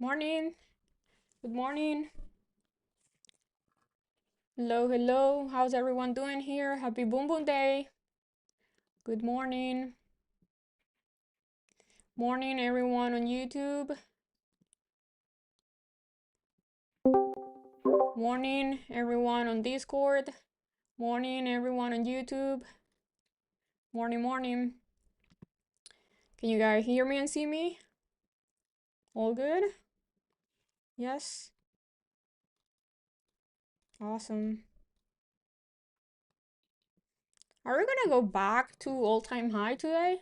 Morning. Good morning. Hello, hello. How's everyone doing here? Happy Boom Boom Day. Good morning. Morning, everyone on YouTube. Morning, everyone on Discord. Morning, everyone on YouTube. Morning, morning. Can you guys hear me and see me? All good? Yes? Awesome. Are we gonna go back to all-time high today?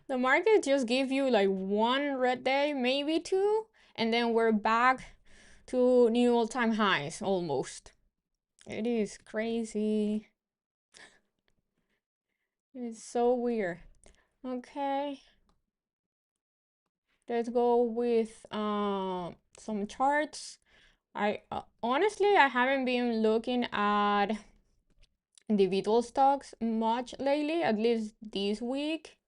The market just gave you like one red day, maybe two, and then we're back to new all-time highs almost. It is crazy. It's so weird. Okay, let's go with some charts. I honestly I haven't been looking at individual stocks much lately, at least this week.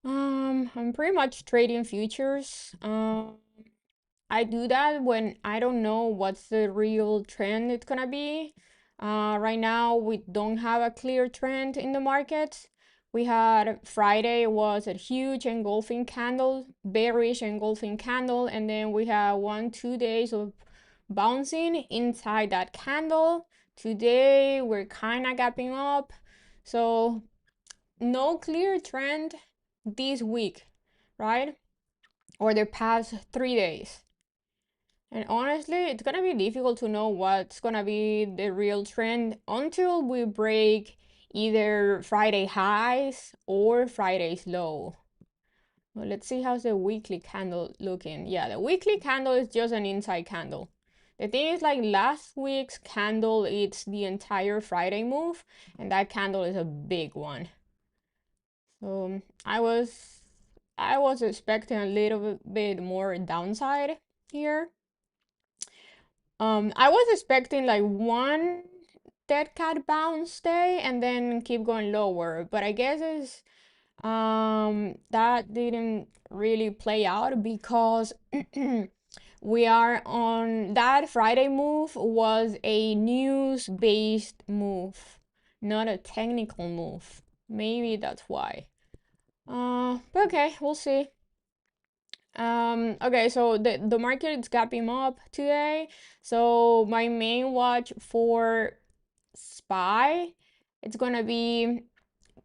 I'm pretty much trading futures. I do that when I don't know what's the real trend it's gonna be. Right now, we don't have a clear trend in the market. We had Friday was a huge engulfing candle, bearish engulfing candle, and then we had 1-2 days of bouncing inside that candle. Today, we're kind of gapping up. So, no clear trend this week, right? Or the past 3 days. And honestly, it's gonna be difficult to know what's gonna be the real trend until we break either Friday highs or Friday's low. Well, let's see how's the weekly candle looking. Yeah, the weekly candle is just an inside candle. The thing is, like last week's candle, it's the entire Friday move, and that candle is a big one. So I was expecting a little bit more downside here. I was expecting like one dead cat bounce day and then keep going lower, but I guess it's that didn't really play out because we are on that Friday move was a news based move, not a technical move. Maybe that's why. But okay, we'll see. Okay, so the market is gapping up today. So my main watch for SPY, it's gonna be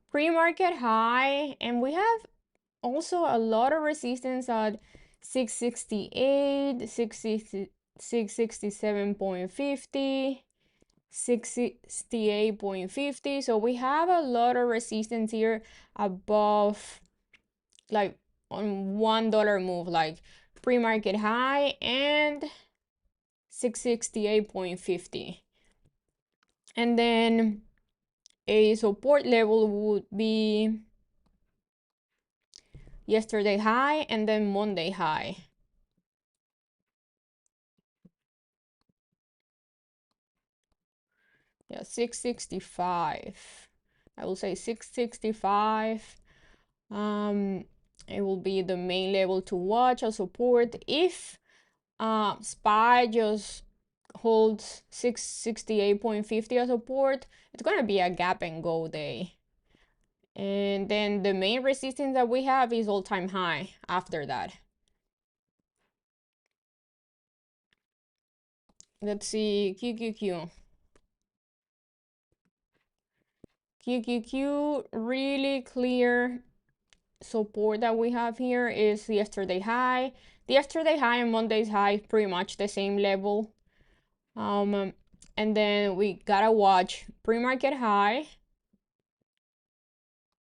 pre-market high, and we have also a lot of resistance at 668, 667.50, 668.50. So we have a lot of resistance here above, like on $1 move, like pre-market high and 668.50. And then a support level would be yesterday high and then Monday high. Yeah, 665. I will say 665. It will be the main level to watch as support. If SPY just holds 668.50 as support, it's gonna be a gap and go day. And then the main resistance that we have is all-time high after that. Let's see, QQQ. QQQ, really clear support that we have here is yesterday high. The yesterday high and Monday's high pretty much the same level. And then we gotta watch pre-market high,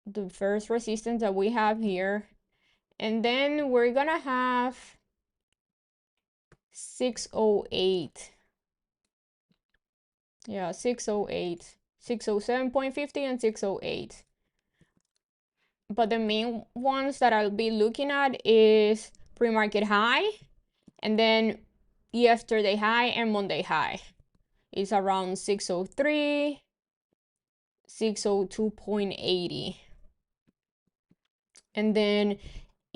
the first resistance that we have here, and then we're gonna have 608. Yeah, 608, 607.50 and 608. But the main ones that I'll be looking at is pre-market high and then yesterday high and Monday high. It's around 603, 602.80. And then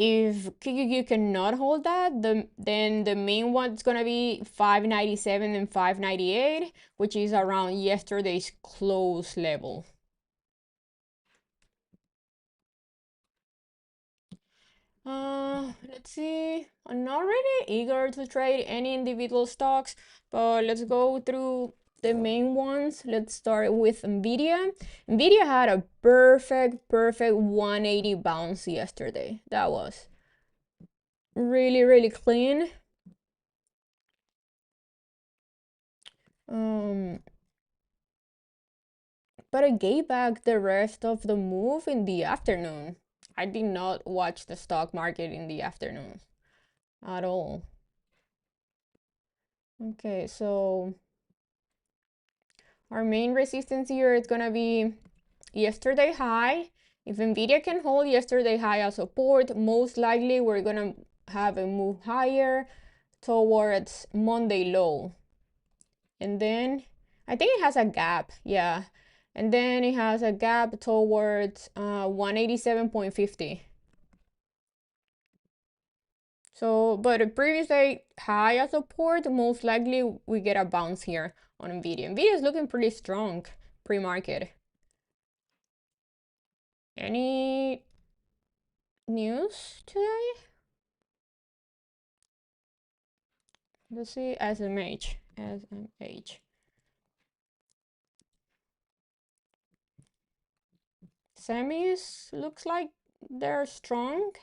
If QQQ cannot hold that, then the main one's gonna be 597 and 598, which is around yesterday's close level. Let's see. I'm not really eager to trade any individual stocks, but let's go through the main ones. Let's start with Nvidia. Nvidia had a perfect 180 bounce yesterday. That was really clean. But I gave back the rest of the move in the afternoon. I did not watch the stock market in the afternoon at all. Okay, so our main resistance here is gonna be yesterday high. If Nvidia can hold yesterday high as support, most likely we're gonna have a move higher towards Monday low. And then I think it has a gap, yeah. And then it has a gap towards 187.50. So, but a previous day high as support, most likely we get a bounce here on Nvidia. Nvidia is looking pretty strong pre-market. Any news today? Let's see, SMH. Semis looks like they're strong.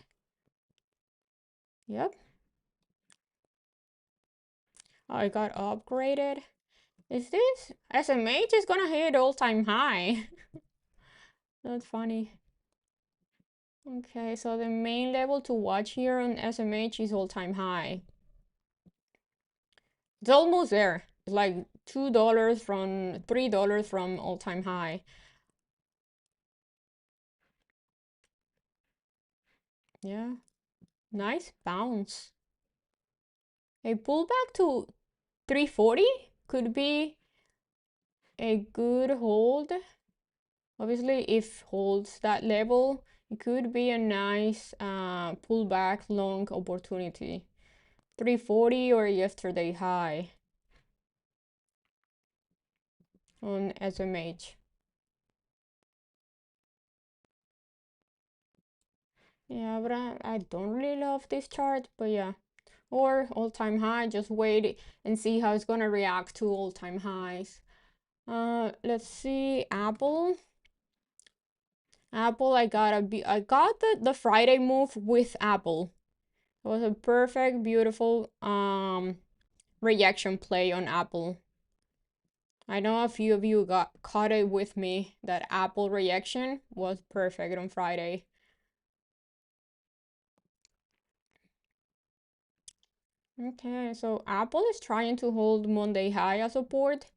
Yep. Oh, it got upgraded. Is this SMH is gonna hit all-time high? That's funny. Okay, so the main level to watch here on SMH is all-time high. It's almost there. It's like $2 from $3 from all-time high. Yeah, nice bounce. A pullback to 340 could be a good hold. Obviously, if holds that level, it could be a nice pullback long opportunity. 340 or yesterday high on SMH. Yeah, but I don't really love this chart, but yeah. Or all-time high, just wait and see how it's gonna react to all-time highs. Let's see, Apple. I got the Friday move with Apple. It was a perfect, beautiful reaction play on Apple. I know a few of you got caught it with me. That Apple reaction was perfect on Friday. Okay, so Apple is trying to hold Monday high as support.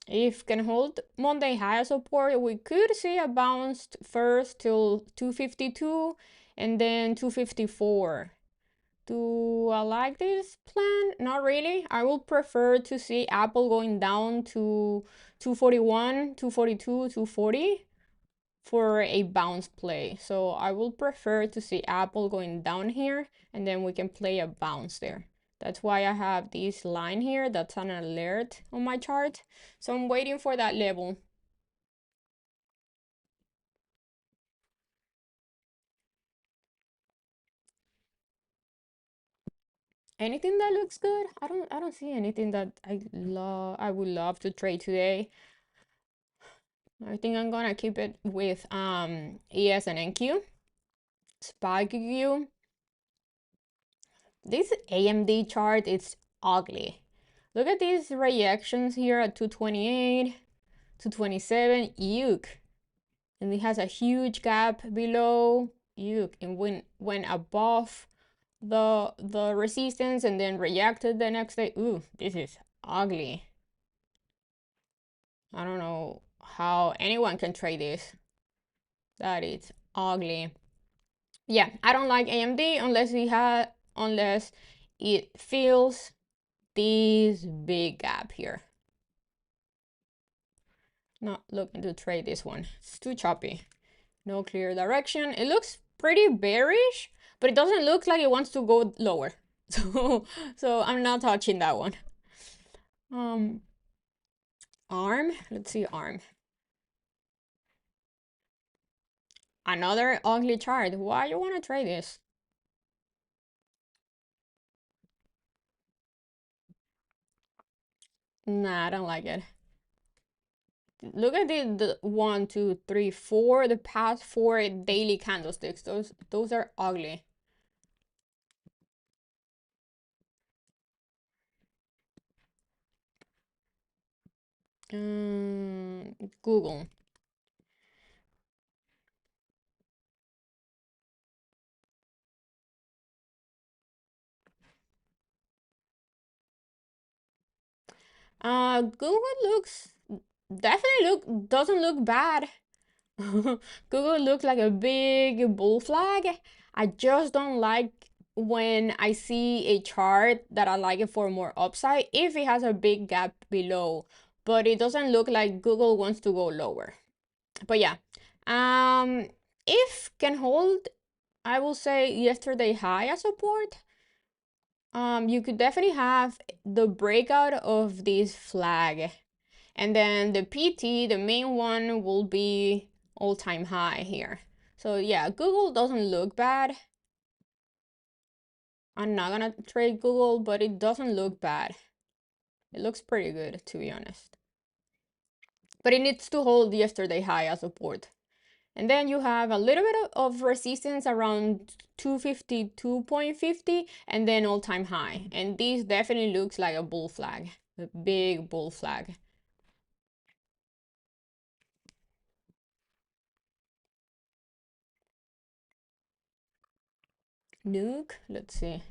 If can hold Monday high as support, we could see a bounce first till 252 and then 254. Do I like this plan? Not really. I would prefer to see Apple going down to 241, 242, 240 for a bounce play. So I will prefer to see Apple going down here and then we can play a bounce there. That's why I have this line here. That's an alert on my chart. So I'm waiting for that level. Anything that looks good? I don't see anything that I would love to trade today. I think I'm gonna keep it with ES and NQ. SPY QQ. This AMD chart is ugly. Look at these reactions here at 228, 227, yuck. And it has a huge gap below, yuck. And went above the resistance and then reacted the next day. Ooh, this is ugly. I don't know how anyone can trade this. That is ugly. Yeah, I don't like AMD unless it fills this big gap here. Not looking to trade this one. It's too choppy. No clear direction. It looks pretty bearish, but it doesn't look like it wants to go lower. So I'm not touching that one. ARM. Let's see ARM. Another ugly chart. Why you want to trade this? Nah, I don't like it. Look at the 1, 2, 3, 4. The past 4 daily candlesticks. Those are ugly. Google. Google looks definitely doesn't look bad. Google looks like a big bull flag. I just don't like when I see a chart that I like it for more upside if it has a big gap below, but it doesn't look like Google wants to go lower. But yeah, if can hold, I will say yesterday high as support. You could definitely have the breakout of this flag, and then the PT, the main one, will be all-time high here. So yeah, Google doesn't look bad. I'm not gonna trade Google, but it doesn't look bad. It looks pretty good, to be honest. But it needs to hold yesterday high as support. And then you have a little bit of resistance around 252.50 and then all-time high. And this definitely looks like a bull flag, a big bull flag. Nuke, let's see.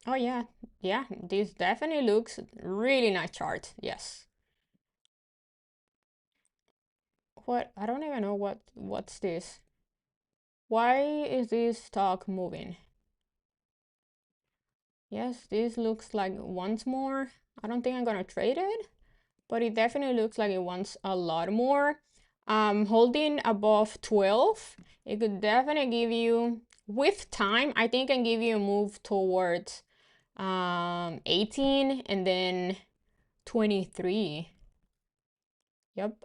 Oh yeah, this definitely looks really nice chart. Yes. What? I don't even know what's this. Why is this stock moving? Yes, this looks like once more. I don't think I'm gonna trade it, but it definitely looks like it wants a lot more. Holding above 12, it could definitely give you, with time, I think can give you a move towards 18 and then 23. Yep.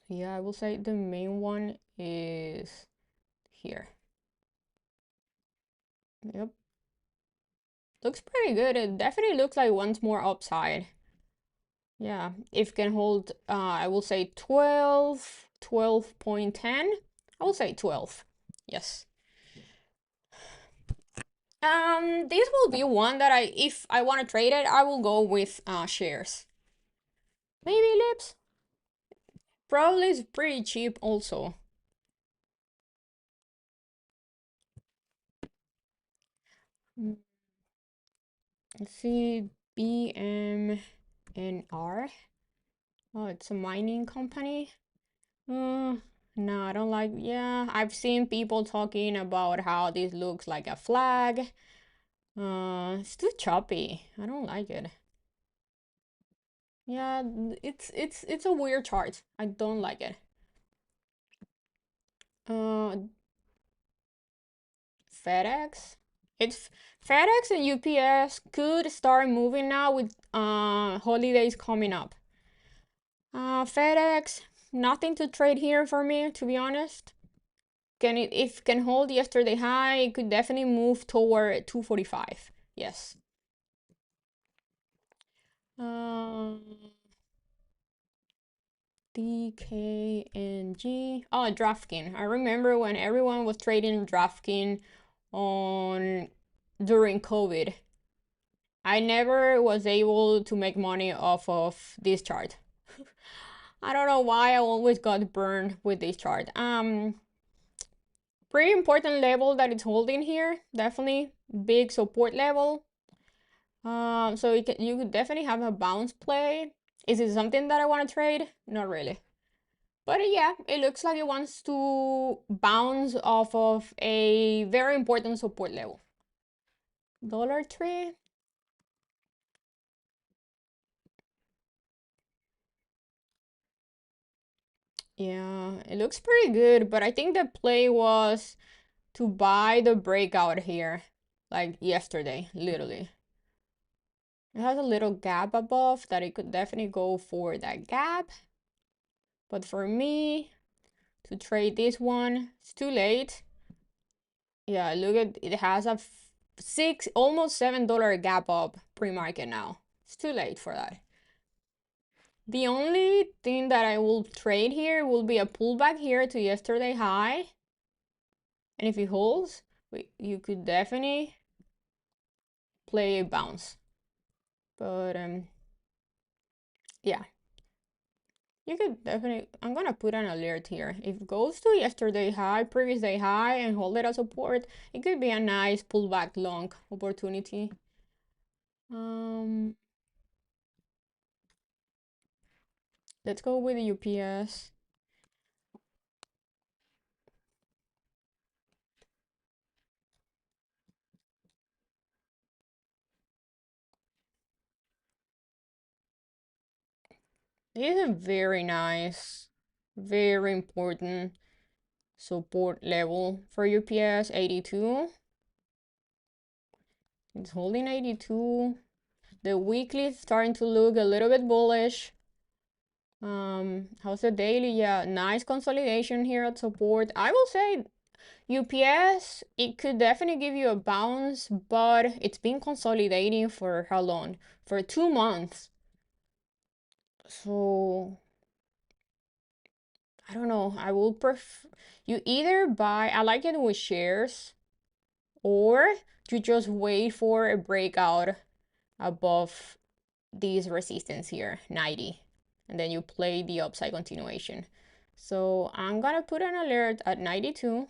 Yeah, I will say the main one is here. Yep. Looks pretty good. It definitely looks like once more upside. Yeah, if it can hold, I will say 12, 12.10. I will say 12. Yes. This will be one that if I want to trade it, I will go with shares. Maybe Lips. Probably is pretty cheap also. Let's see, BMNR. Oh, it's a mining company. No, I don't like. Yeah, I've seen people talking about how this looks like a flag. It's too choppy. I don't like it. Yeah, it's a weird chart. I don't like it. FedEx. It's FedEx and UPS could start moving now with holidays coming up. FedEx, nothing to trade here for me, to be honest. If can hold yesterday high, it could definitely move toward 245. Yes. DKNG. Oh, DraftKings. I remember when everyone was trading DraftKings during COVID. I never was able to make money off of this chart. I don't know why I always got burned with this chart. Pretty important level that it's holding here. Definitely big support level. So you could definitely have a bounce play. Is it something that I want to trade? Not really. But yeah, it looks like it wants to bounce off of a very important support level. Dollar Tree. Yeah, it looks pretty good, but I think the play was to buy the breakout here, like yesterday, literally. It has a little gap above that it could definitely go for that gap. But for me, to trade this one, it's too late. Yeah, look at it has a almost $7 gap up pre-market now. It's too late for that. The only thing that I will trade here will be a pullback here to yesterday high. And if it holds, you could definitely play a bounce. But yeah, you could definitely, I'm gonna put an alert here. If it goes to yesterday high, previous day high, and hold it as support, it could be a nice pullback long opportunity. Let's go with the UPS. This is a very nice, very important support level for UPS, 82. It's holding 82. The weekly is starting to look a little bit bullish. How's the daily? Yeah, nice consolidation here at support. I will say UPS, it could definitely give you a bounce, but it's been consolidating for how long? For 2 months. So I don't know. I will prefer you either buy, I like it with shares, or you just wait for a breakout above this resistance here, 90, and then you play the upside continuation. So I'm gonna put an alert at 92,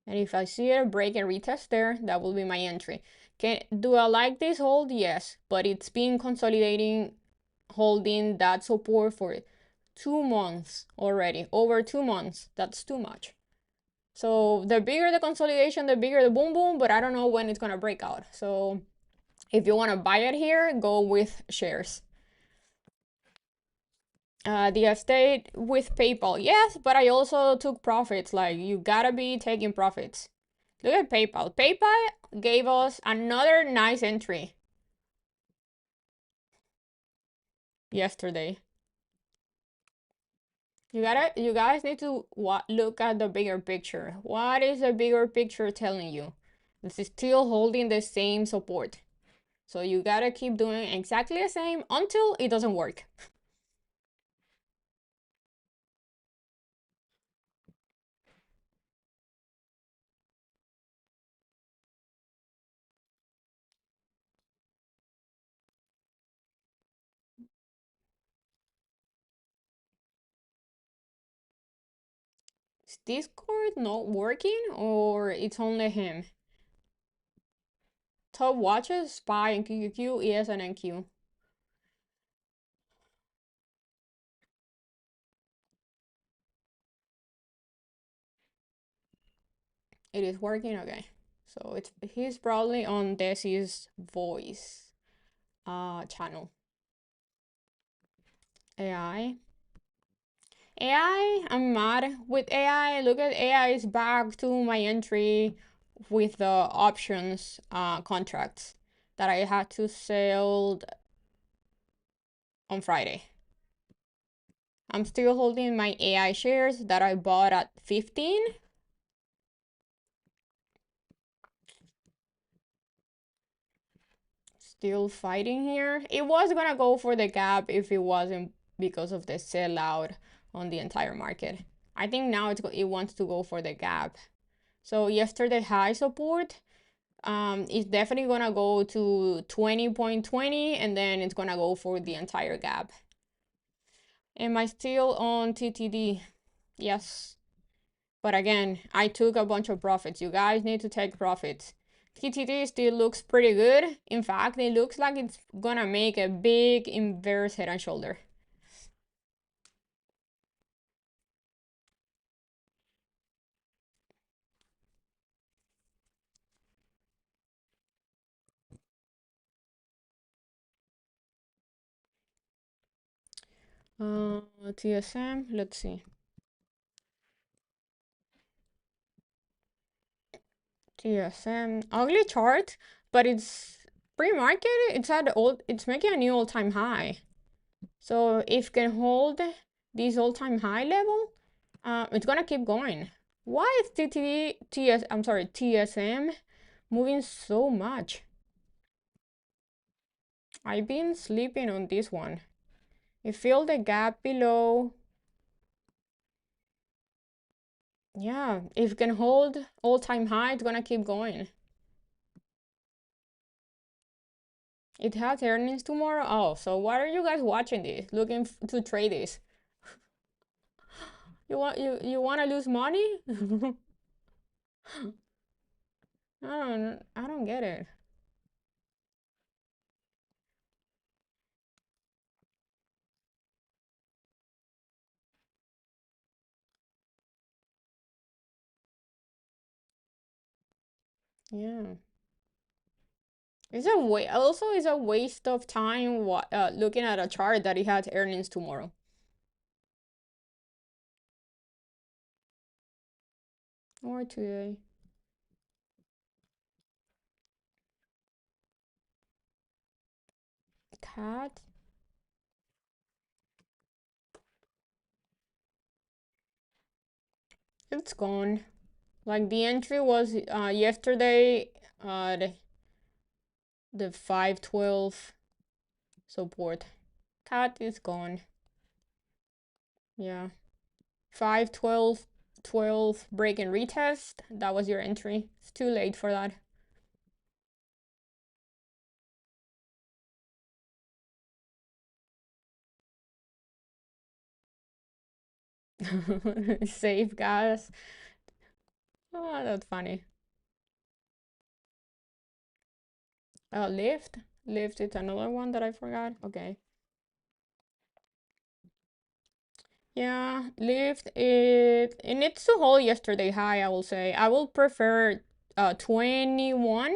and if I see a break and retest there, that will be my entry. Do I like this hold? Yes, but it's been consolidating, holding that support for 2 months already, over 2 months. That's too much. So the bigger the consolidation, the bigger the boom boom, but I don't know when it's gonna break out. So if you want to buy it here, go with shares. The estate with PayPal, yes, but I also took profits. Like, you gotta be taking profits. Look at PayPal. PayPal gave us another nice entry yesterday. You guys need to look at the bigger picture. What is the bigger picture telling you? This is still holding the same support. So you gotta keep doing exactly the same until it doesn't work. Is Discord not working, or it's only him? Top watches, SPY and QQQ, ES and NQ. It is working, okay. So he's probably on Desi's voice channel. AI. I'm mad with AI. Look at AI is back to my entry with the options contracts that I had to sell on Friday. I'm still holding my AI shares that I bought at 15. Still fighting here. It was gonna go for the gap if it wasn't because of the sellout on the entire market. I think now it wants to go for the gap. So yesterday high support is definitely gonna go to 20.20, and then it's gonna go for the entire gap. Am I still on TTD? Yes. But again, I took a bunch of profits. You guys need to take profits. TTD still looks pretty good. In fact, it looks like it's gonna make a big inverse head and shoulder. TSM, let's see. TSM, ugly chart, but it's pre-market. It's making a new all-time high. So if it can hold this all-time high level, it's gonna keep going. Why is TSM moving so much? I've been sleeping on this one. It filled the gap below. Yeah, if it can hold all-time high, it's gonna keep going. It has earnings tomorrow. Oh, so why are you guys watching this? Looking to trade this? You want to lose money? I don't get it. Yeah. It's a waste of time looking at a chart that it has earnings tomorrow. Or today. Cat. It's gone. Like the entry was yesterday the 512 support. Cat is gone. Yeah. 512 12 break and retest. That was your entry. It's too late for that. Save gas. Oh, that's funny. Lift. Lift is another one that I forgot. Okay. Yeah, lift it needs to hold yesterday high, I will say. I will prefer 21.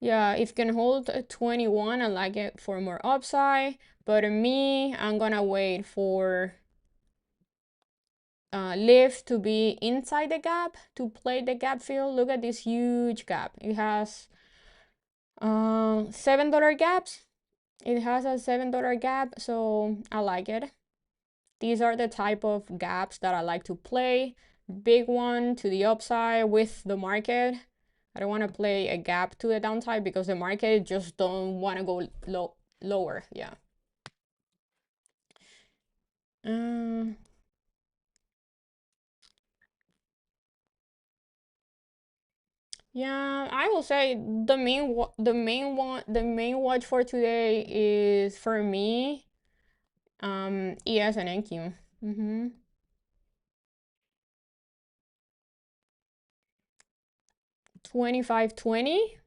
Yeah, if it can hold 21, I like it for more upside. But me, I'm gonna wait for lift to be inside the gap to play the gap fill. Look at this huge gap. It has $7 gaps. It has a $7 gap, so I like it. These are the type of gaps that I like to play. Big one to the upside with the market. I don't want to play a gap to the downside because the market just don't want to go lower. Yeah. Yeah, I will say the main watch for today is for me ES and NQ. 2520,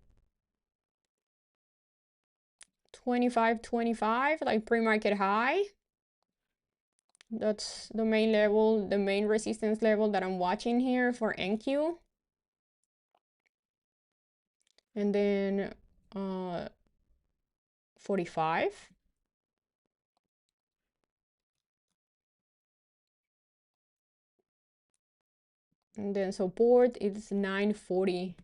2525, like pre-market high. That's the main level, the main resistance level that I'm watching here for NQ. And then 45. And then support is 940.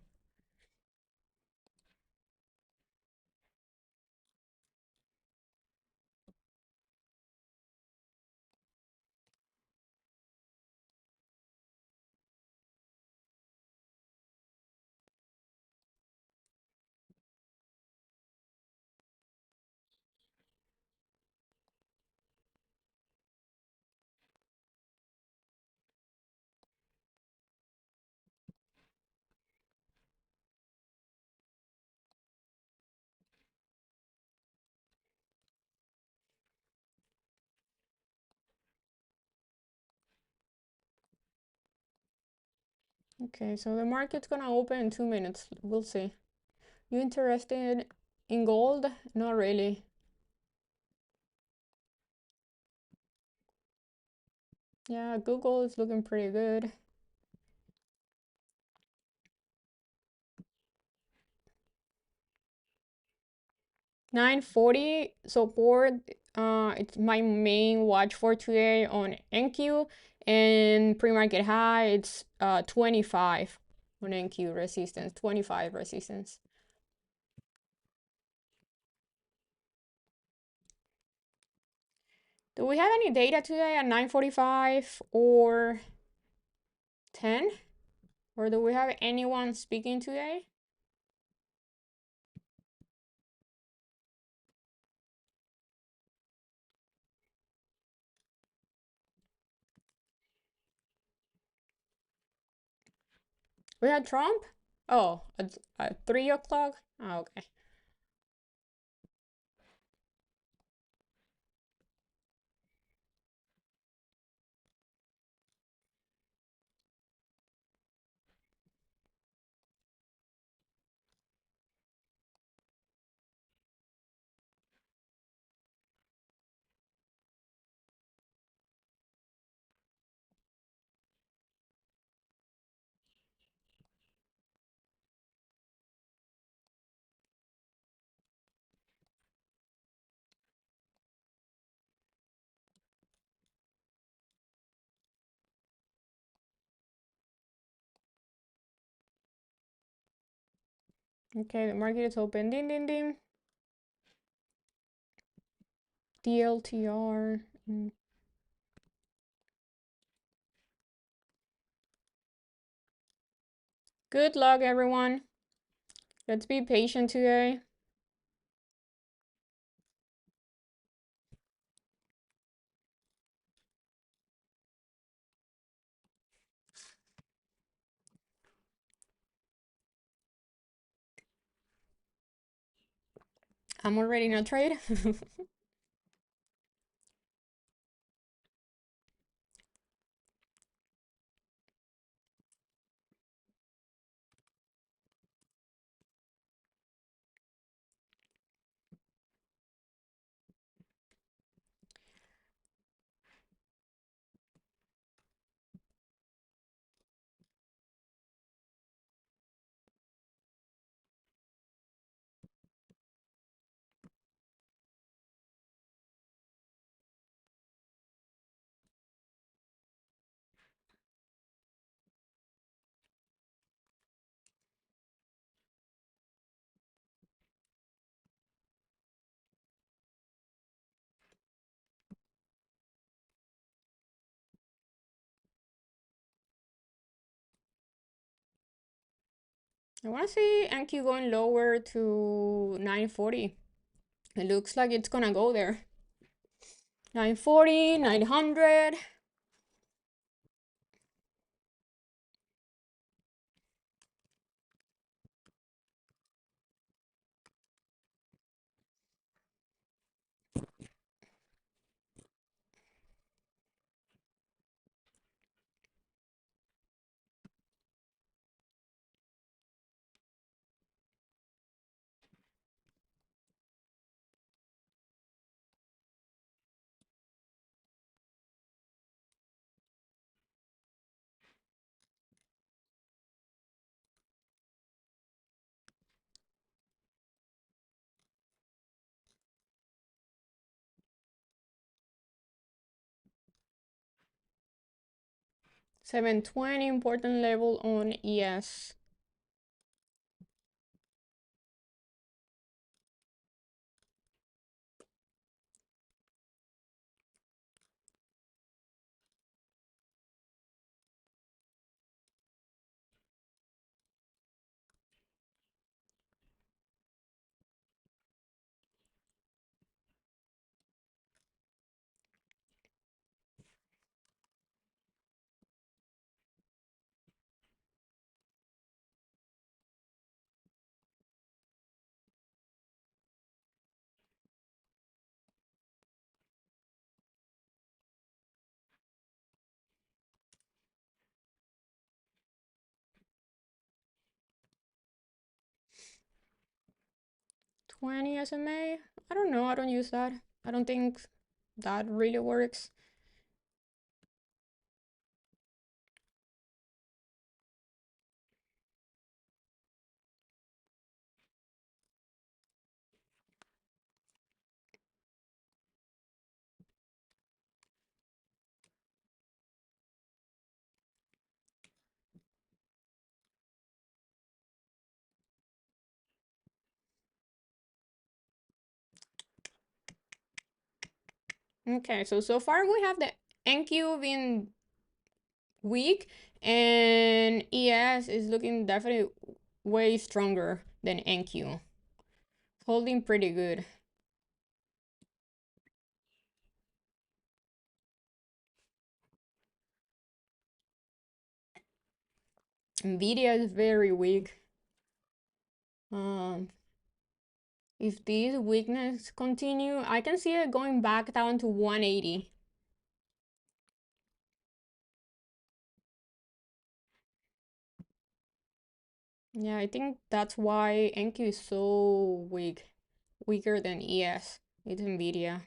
Okay, so the market's gonna open in 2 minutes. We'll see. You interested in gold? Not really. Yeah, Google is looking pretty good. 940 support. It's my main watch for today on NQ, and pre-market high it's 25 on NQ resistance, 25 resistance. Do we have any data today at 9:45 or 10? Or do we have anyone speaking today? We had Trump? Oh, at 3 o'clock? Oh, okay. Okay, the market is open. Ding, ding, ding. DLTR. Good luck, everyone. Let's be patient today. I'm already in a trade. 'I want to see NQ going lower to 940. It looks like it's gonna go there. 940, 900. $720, important level on ES. $20 SMA. I don't know. I don't use that. I don't think that really works. Okay, so far we have the NQ being weak, and ES is looking definitely way stronger than NQ. Holding pretty good. Nvidia is very weak. Um, if this weakness continue, I can see it going back down to 180. Yeah, I think that's why NQ is so weak, weaker than ES. It's Nvidia.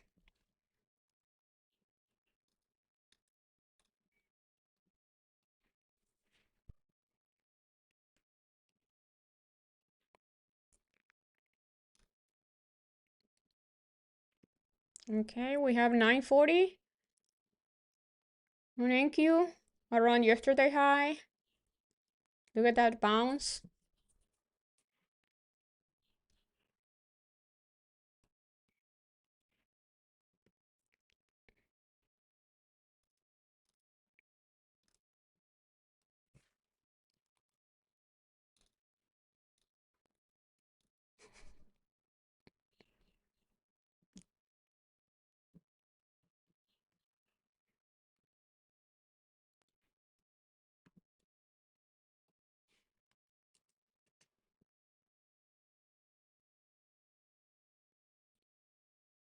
Okay, we have 940 on NQ around yesterday high. Look at that bounce.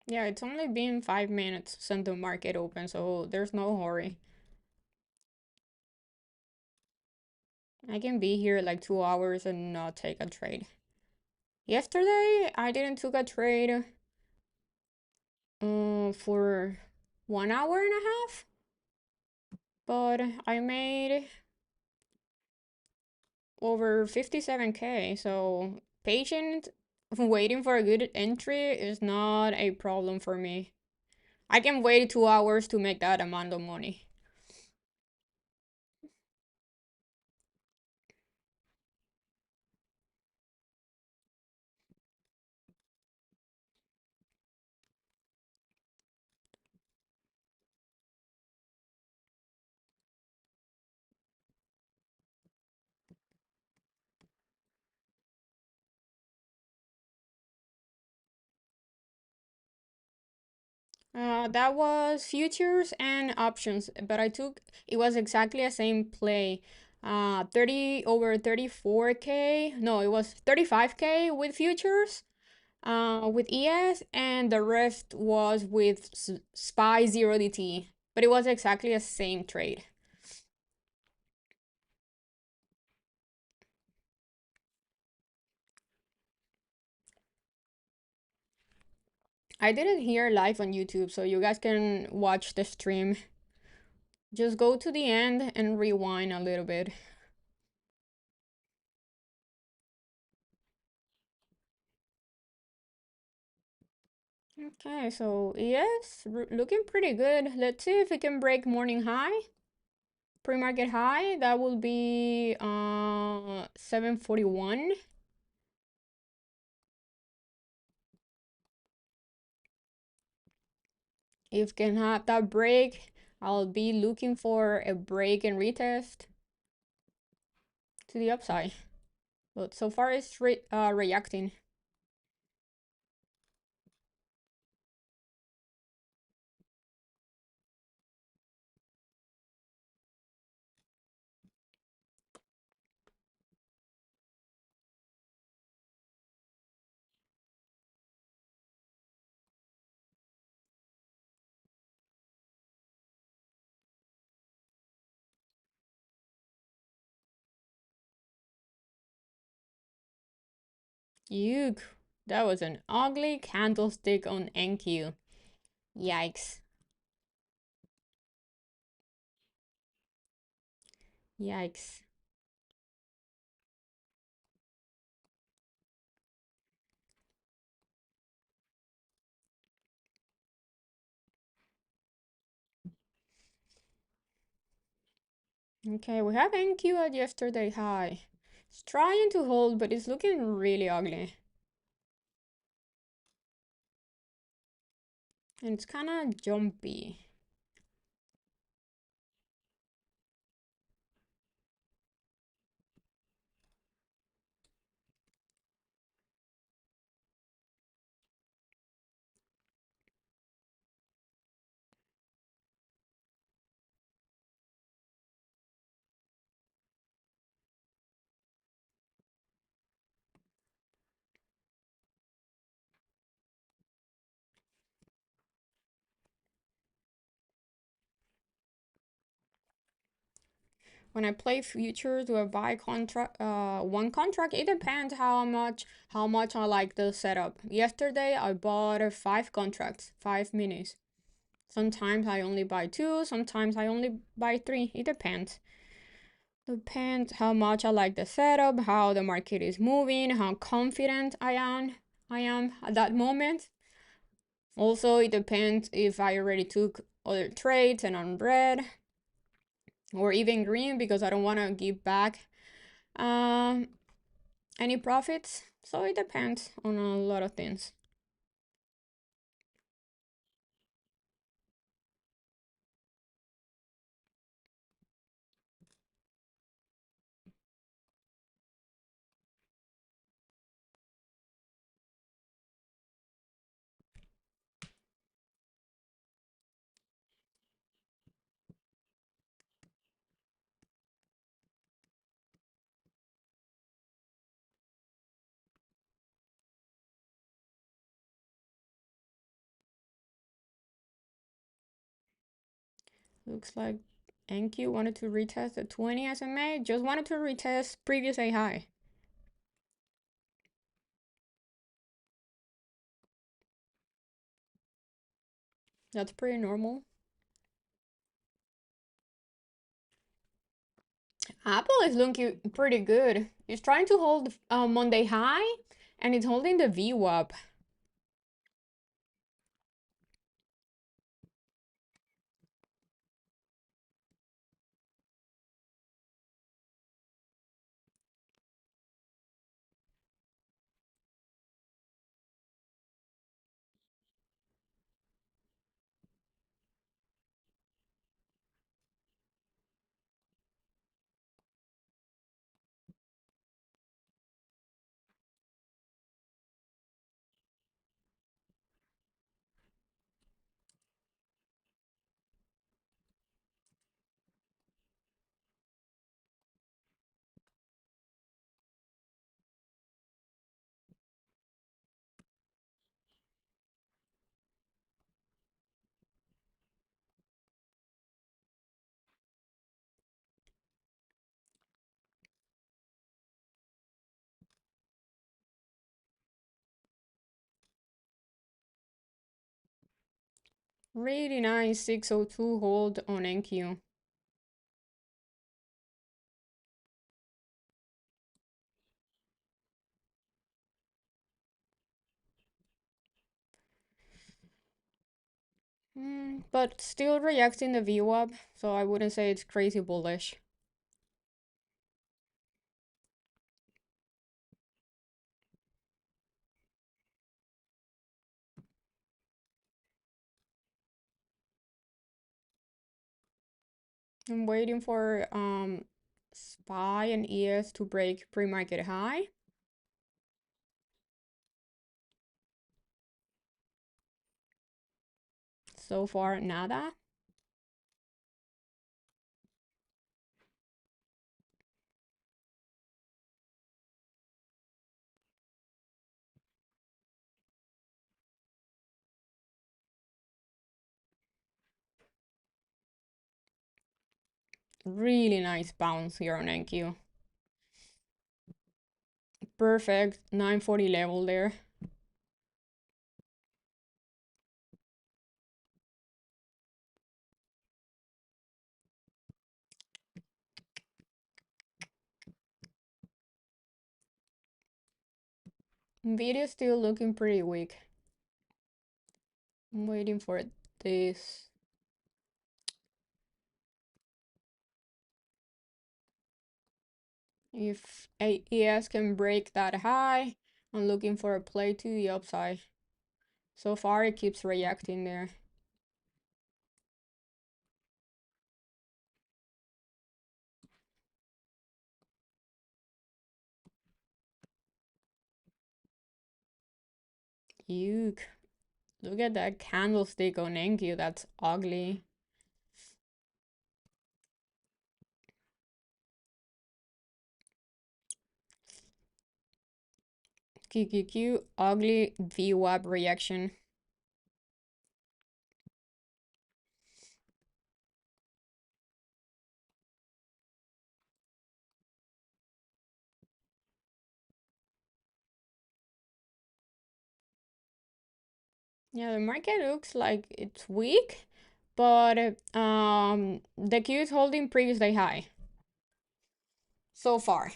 Yeah, it's only been 5 minutes since the market opened, so there's no hurry. I can be here like 2 hours and not take a trade. Yesterday, I didn't took a trade for 1 hour and a half, but I made over 57K. So patient waiting for a good entry is not a problem for me. I can wait 2 hours to make that amount of money. That was futures and options, but I took it was exactly the same play. 30 over 34K. No, it was 35K with futures, with ES, and the rest was with SPY 0DT. But it was exactly the same trade. I did it here live on YouTube, so you guys can watch the stream. Just go to the end and rewind a little bit. Okay, so yes, looking pretty good. Let's see if we can break morning high, pre-market high. That will be 741. If can have that break, I'll be looking for a break and retest to the upside. But so far it's reacting. Yuck, that was an ugly candlestick on NQ. Yikes. Yikes. Okay, we have NQ at yesterday high. It's trying to hold, but it's looking really ugly. and it's kind of jumpy. When I play futures, do I buy contract one contract? It depends how much I like the setup. Yesterday I bought five contracts, 5 minis. Sometimes I only buy two, sometimes I only buy three. It depends. Depends how much I like the setup, how the market is moving, how confident I am at that moment. Also, it depends if I already took other trades and I'm red or even green because I don't want to give back um, any profits. So it depends on a lot of things. Looks like NQ wanted to retest the 20 SMA. Just wanted to retest previous A high. That's pretty normal. Apple is looking pretty good. It's trying to hold Monday high and it's holding the VWAP. Really nice 602 hold on NQ. But still reacting the VWAP, so I wouldn't say it's crazy bullish. I'm waiting for SPY and ES to break pre-market high. So far, nada. Really nice bounce here on NQ. Perfect 940 level there. Nvidia still looking pretty weak. I'm waiting for this. If AES can break that high, I'm looking for a play to the upside. So far, it keeps reacting there. Yuck. Look at that candlestick on NQ. That's ugly. QQQ. Ugly VWAP reaction. Yeah, the market looks like it's weak, but the Q is holding previous day high so far.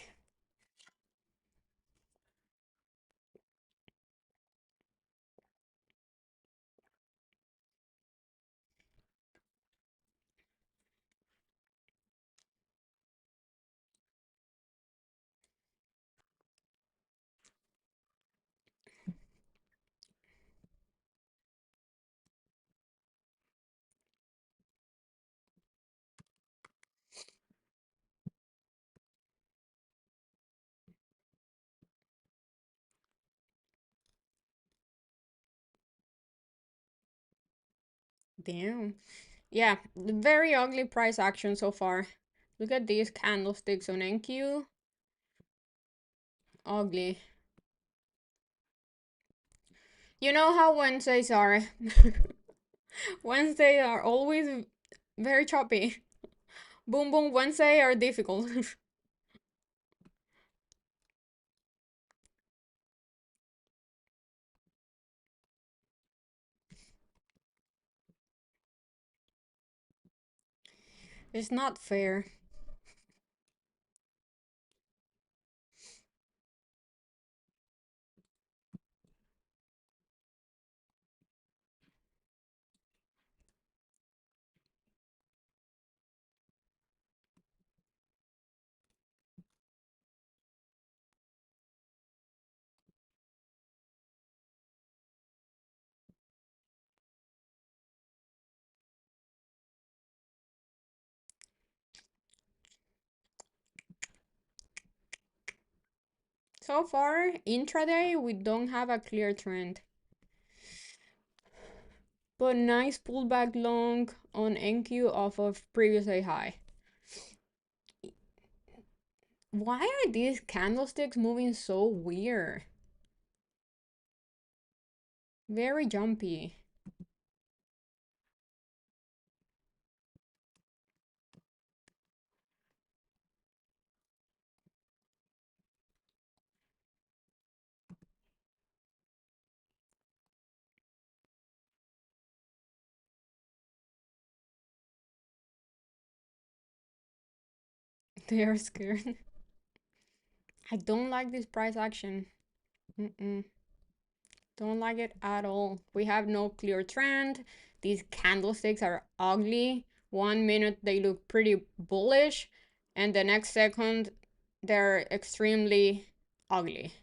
Damn. Yeah, very ugly price action so far. Look at these candlesticks on NQ. Ugly. You know how Wednesdays are. Wednesdays are always very choppy. Boom boom Wednesday are difficult. It's not fair. So far, intraday, we don't have a clear trend. But nice pullback long on NQ off of previous day high. Why are these candlesticks moving so weird? Very jumpy. They are scared. I don't like this price action. Mm-mm. Don't like it at all. We have no clear trend. These candlesticks are ugly. 1 minute they look pretty bullish, and the next second they're extremely ugly.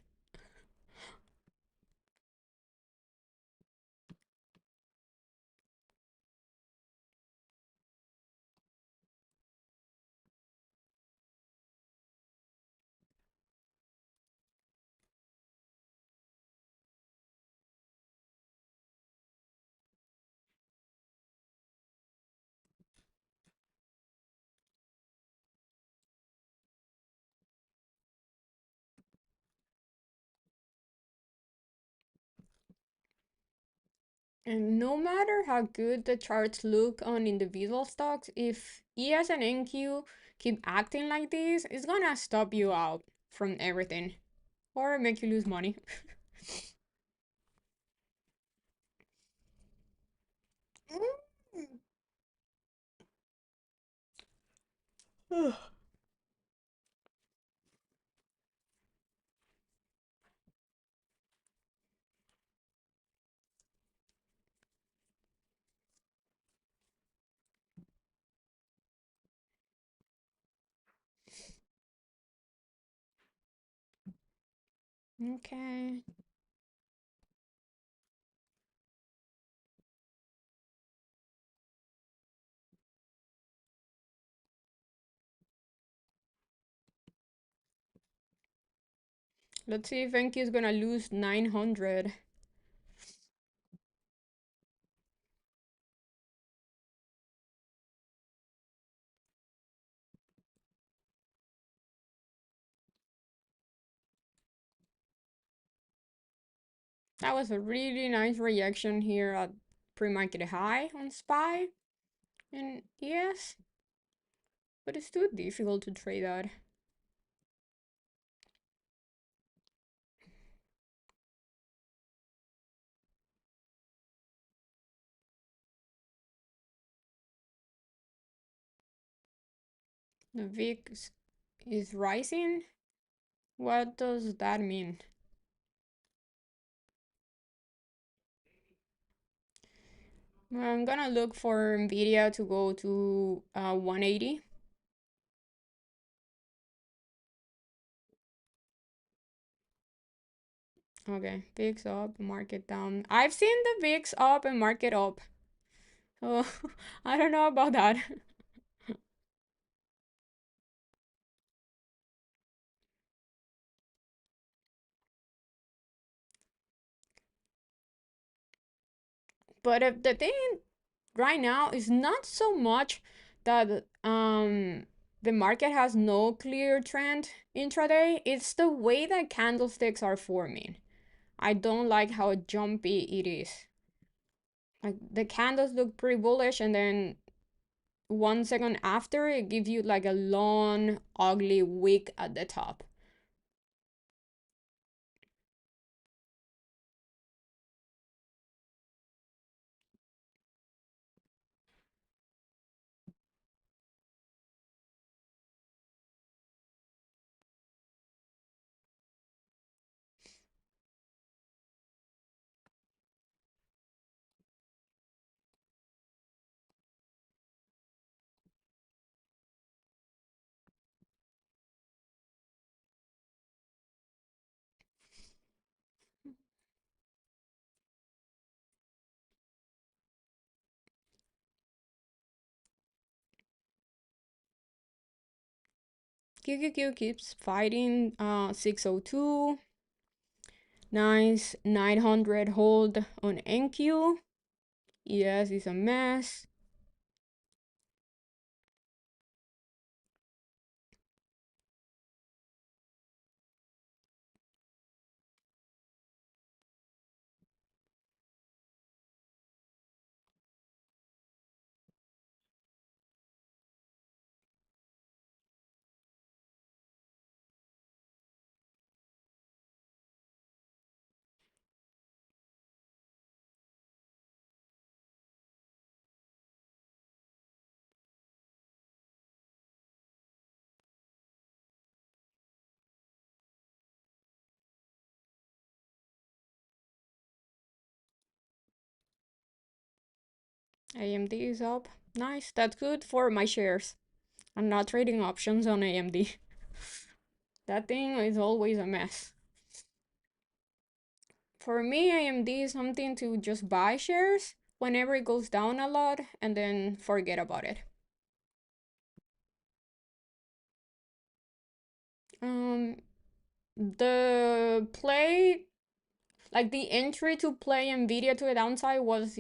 And no matter how good the charts look on individual stocks, if ES and NQ keep acting like this, it's gonna stop you out from everything or make you lose money. Okay. Let's see if Enki is gonna lose 900. That was a really nice reaction here at pre-market high on SPY. And yes, but it's too difficult to trade that. The VIX is rising. What does that mean? I'm gonna look for Nvidia to go to 180. Okay, VIX up, market down. I've seen the VIX up and market up. So I don't know about that. But if the thing right now is not so much that the market has no clear trend intraday, it's the way that candlesticks are forming. I don't like how jumpy it is. Like the candles look pretty bullish, and then 1 second after it gives you like a long ugly wick at the top. QQQ keeps fighting 602. Nice 900 hold on NQ. Yes, it's a mess. AMD is up. Nice, that's good for my shares. I'm not trading options on AMD. That thing is always a mess. For me, AMD is something to just buy shares whenever it goes down a lot and then forget about it. Um, the play, like the entry to play Nvidia to the downside was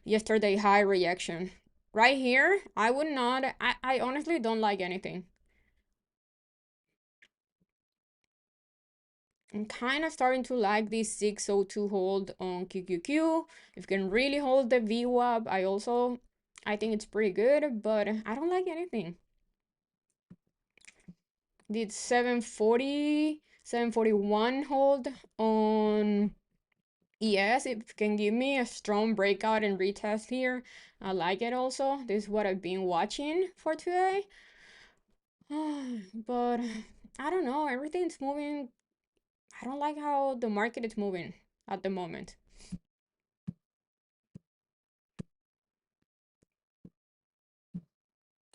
yesterday high reaction. Right here, I would not, I honestly don't like anything. I'm kind of starting to like this 602 hold on QQQ. If you can really hold the VWAP, I think it's pretty good, but I don't like anything. Did 740, 741 hold on ES. If you can give me a strong breakout and retest here, I like it also. This is what I've been watching for today. But I don't know, everything's moving. I don't like how the market is moving at the moment.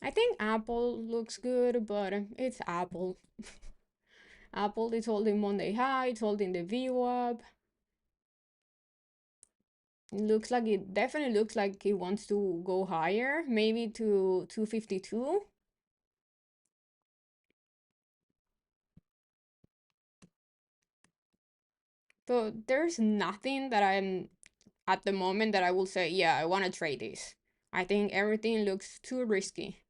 I think Apple looks good, but it's Apple. Apple is holding Monday high, it's holding the VWAP. It looks like it definitely looks like it wants to go higher, maybe to 252. So there's nothing that I'm at the moment that I will say, yeah, I want to trade this. I think everything looks too risky.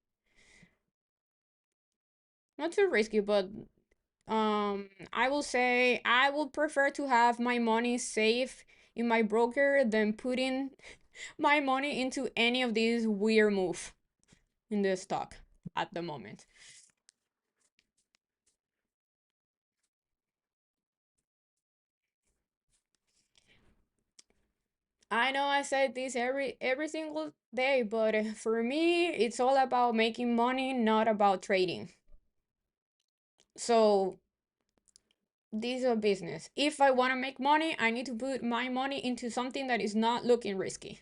Not too risky, but I will say I would prefer to have my money safe in my broker than putting my money into any of these weird move in the stock at the moment. I know I said this every single day, but for me, it's all about making money, not about trading. So this is a business. If I want to make money, I need to put my money into something that is not looking risky.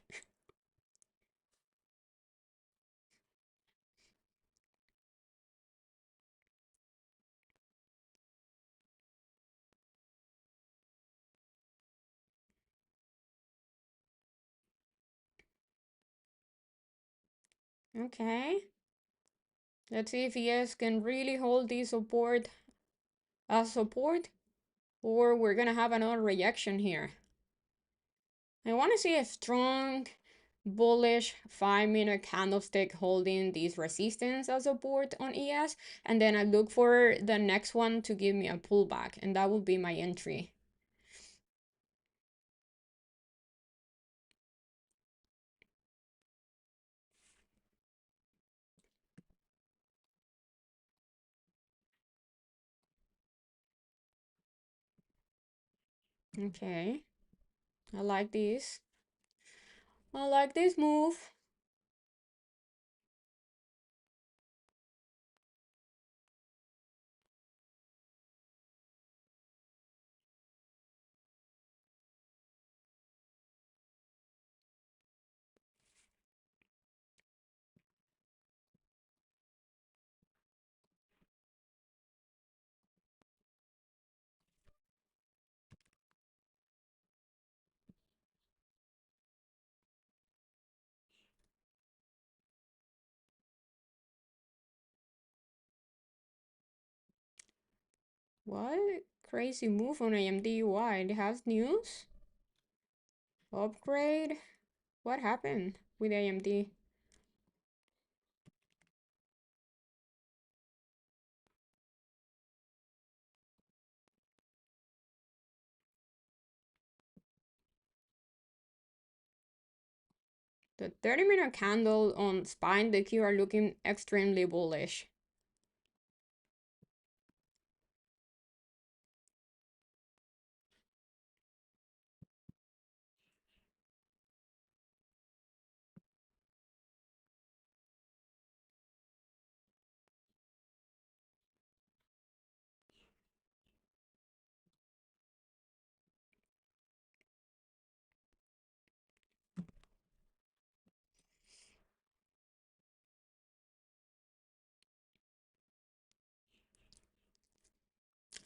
Okay. Let's see if ES can really hold this support as support, or we're gonna have another reaction here. I want to see a strong bullish 5 minute candlestick holding this resistance as support on ES, and then I look for the next one to give me a pullback, and that will be my entry. Okay, I like this. I like this move. What crazy move on AMD? Why? It has news? Upgrade? What happened with AMD? The 30-minute candle on spine the Q are looking extremely bullish.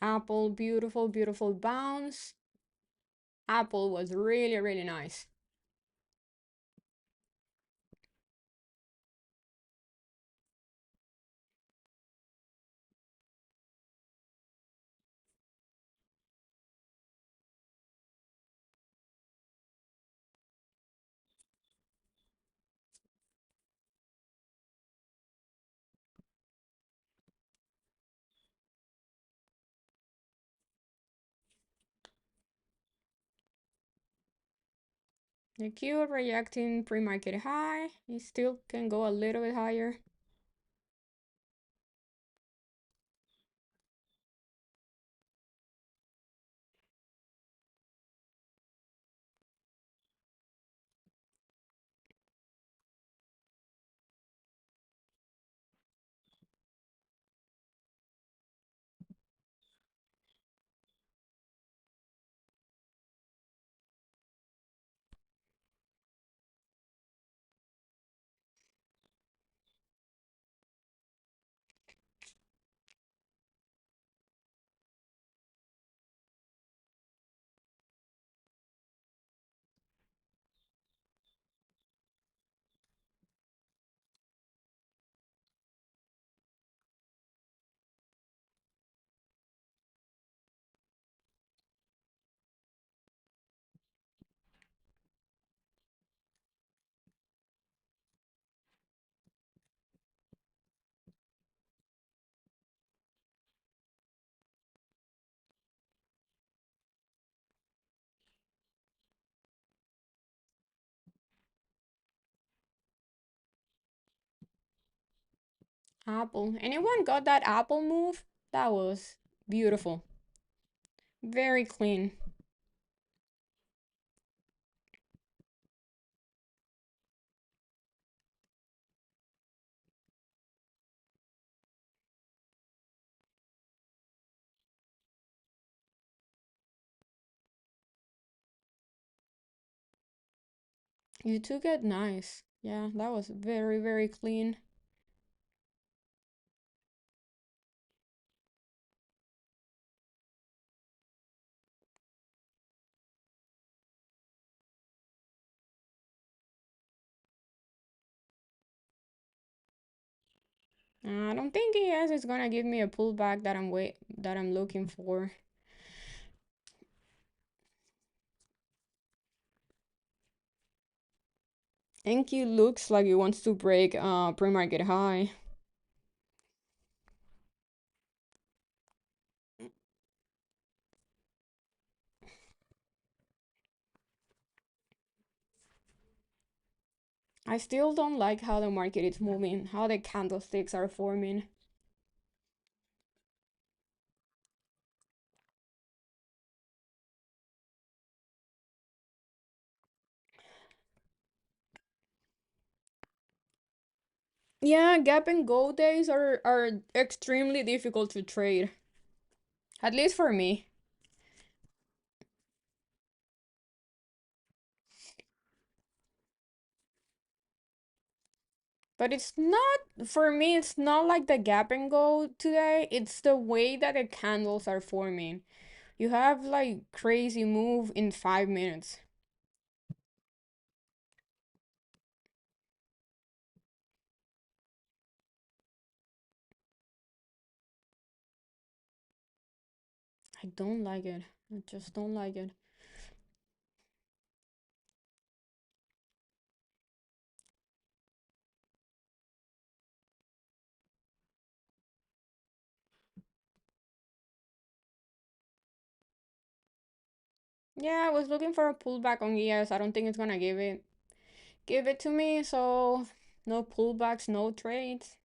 Apple, beautiful, beautiful bounce. Apple was really, really nice. The Q reacting pre-market high. It still can go a little bit higher. Apple. Anyone got that Apple move? That was beautiful. Very clean. You took it nice. Yeah, that was very, very clean. I don't think ES is gonna give me a pullback that I'm looking for. Enki looks like it wants to break pre-market high. I still don't like how the market is moving, how the candlesticks are forming. Yeah, gap and go days are extremely difficult to trade. At least for me. But it's not, for me, it's not like the gap and go today. It's the way that the candles are forming. You have like crazy move in 5 minutes. I don't like it. I just don't like it. Yeah, I was looking for a pullback on ES. I don't think it's gonna give it to me, so no pullbacks, no trades.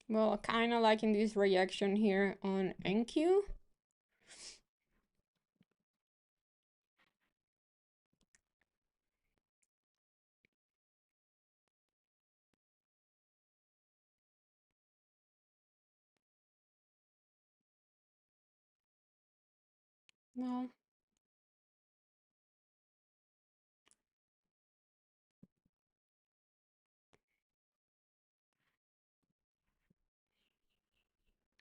Well, kind of liking this reaction here on NQ. Well,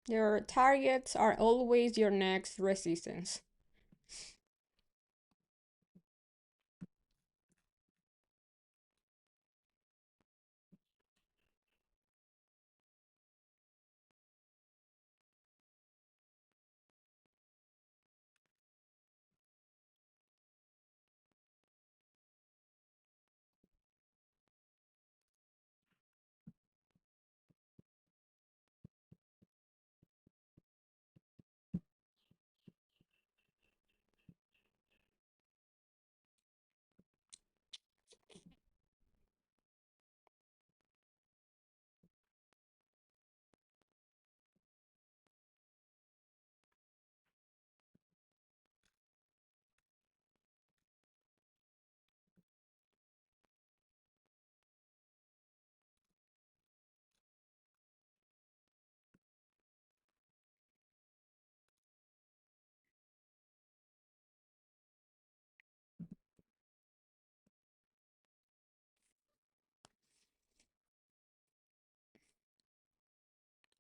your targets are always your next resistance.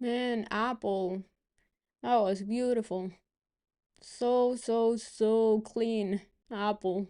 Man, Apple. That was beautiful. So, so, so clean. Apple.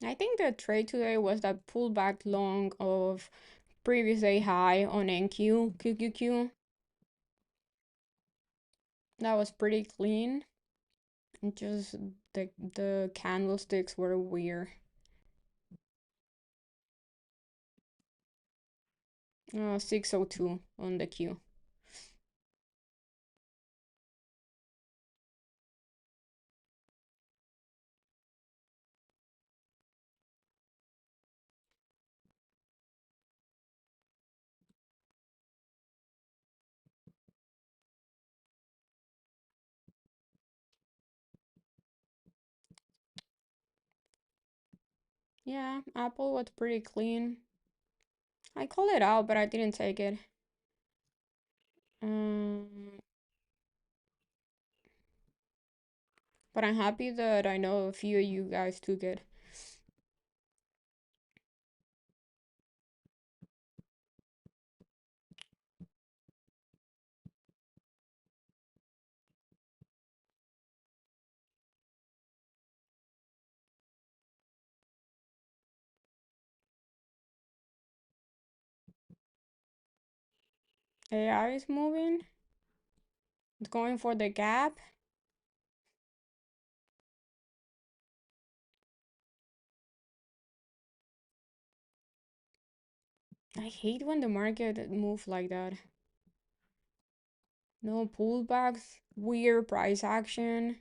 I think the trade today was that pullback long of previous day high on QQQ. That was pretty clean. And just the candlesticks were weird. 602 on the Q. Yeah, Apple was pretty clean. I called it out, but I didn't take it. Um, but I'm happy that I know a few of you guys took it. AI is moving. It's going for the gap. I hate when the market moves like that. No pullbacks, weird price action.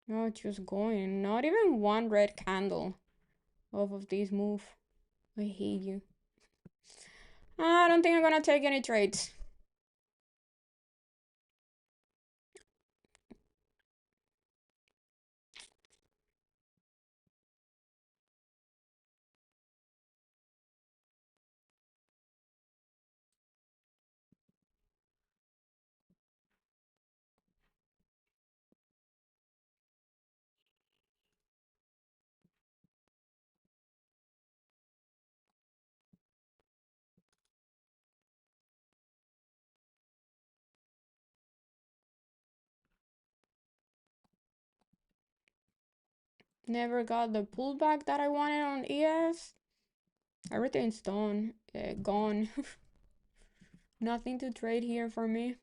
No, it's just going. Not even one red candle off of this move. I hate you. I don't think I'm gonna take any trades. Never got the pullback that I wanted on ES. Everything's done. Gone. Nothing to trade here for me.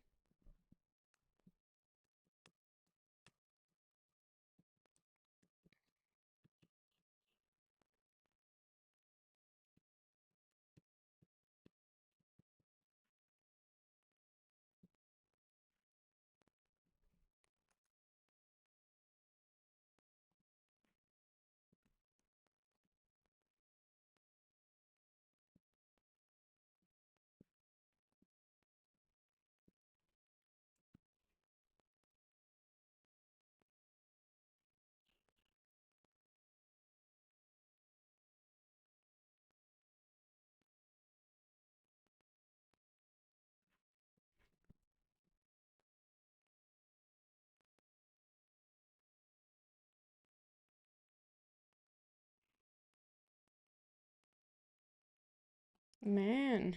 Man.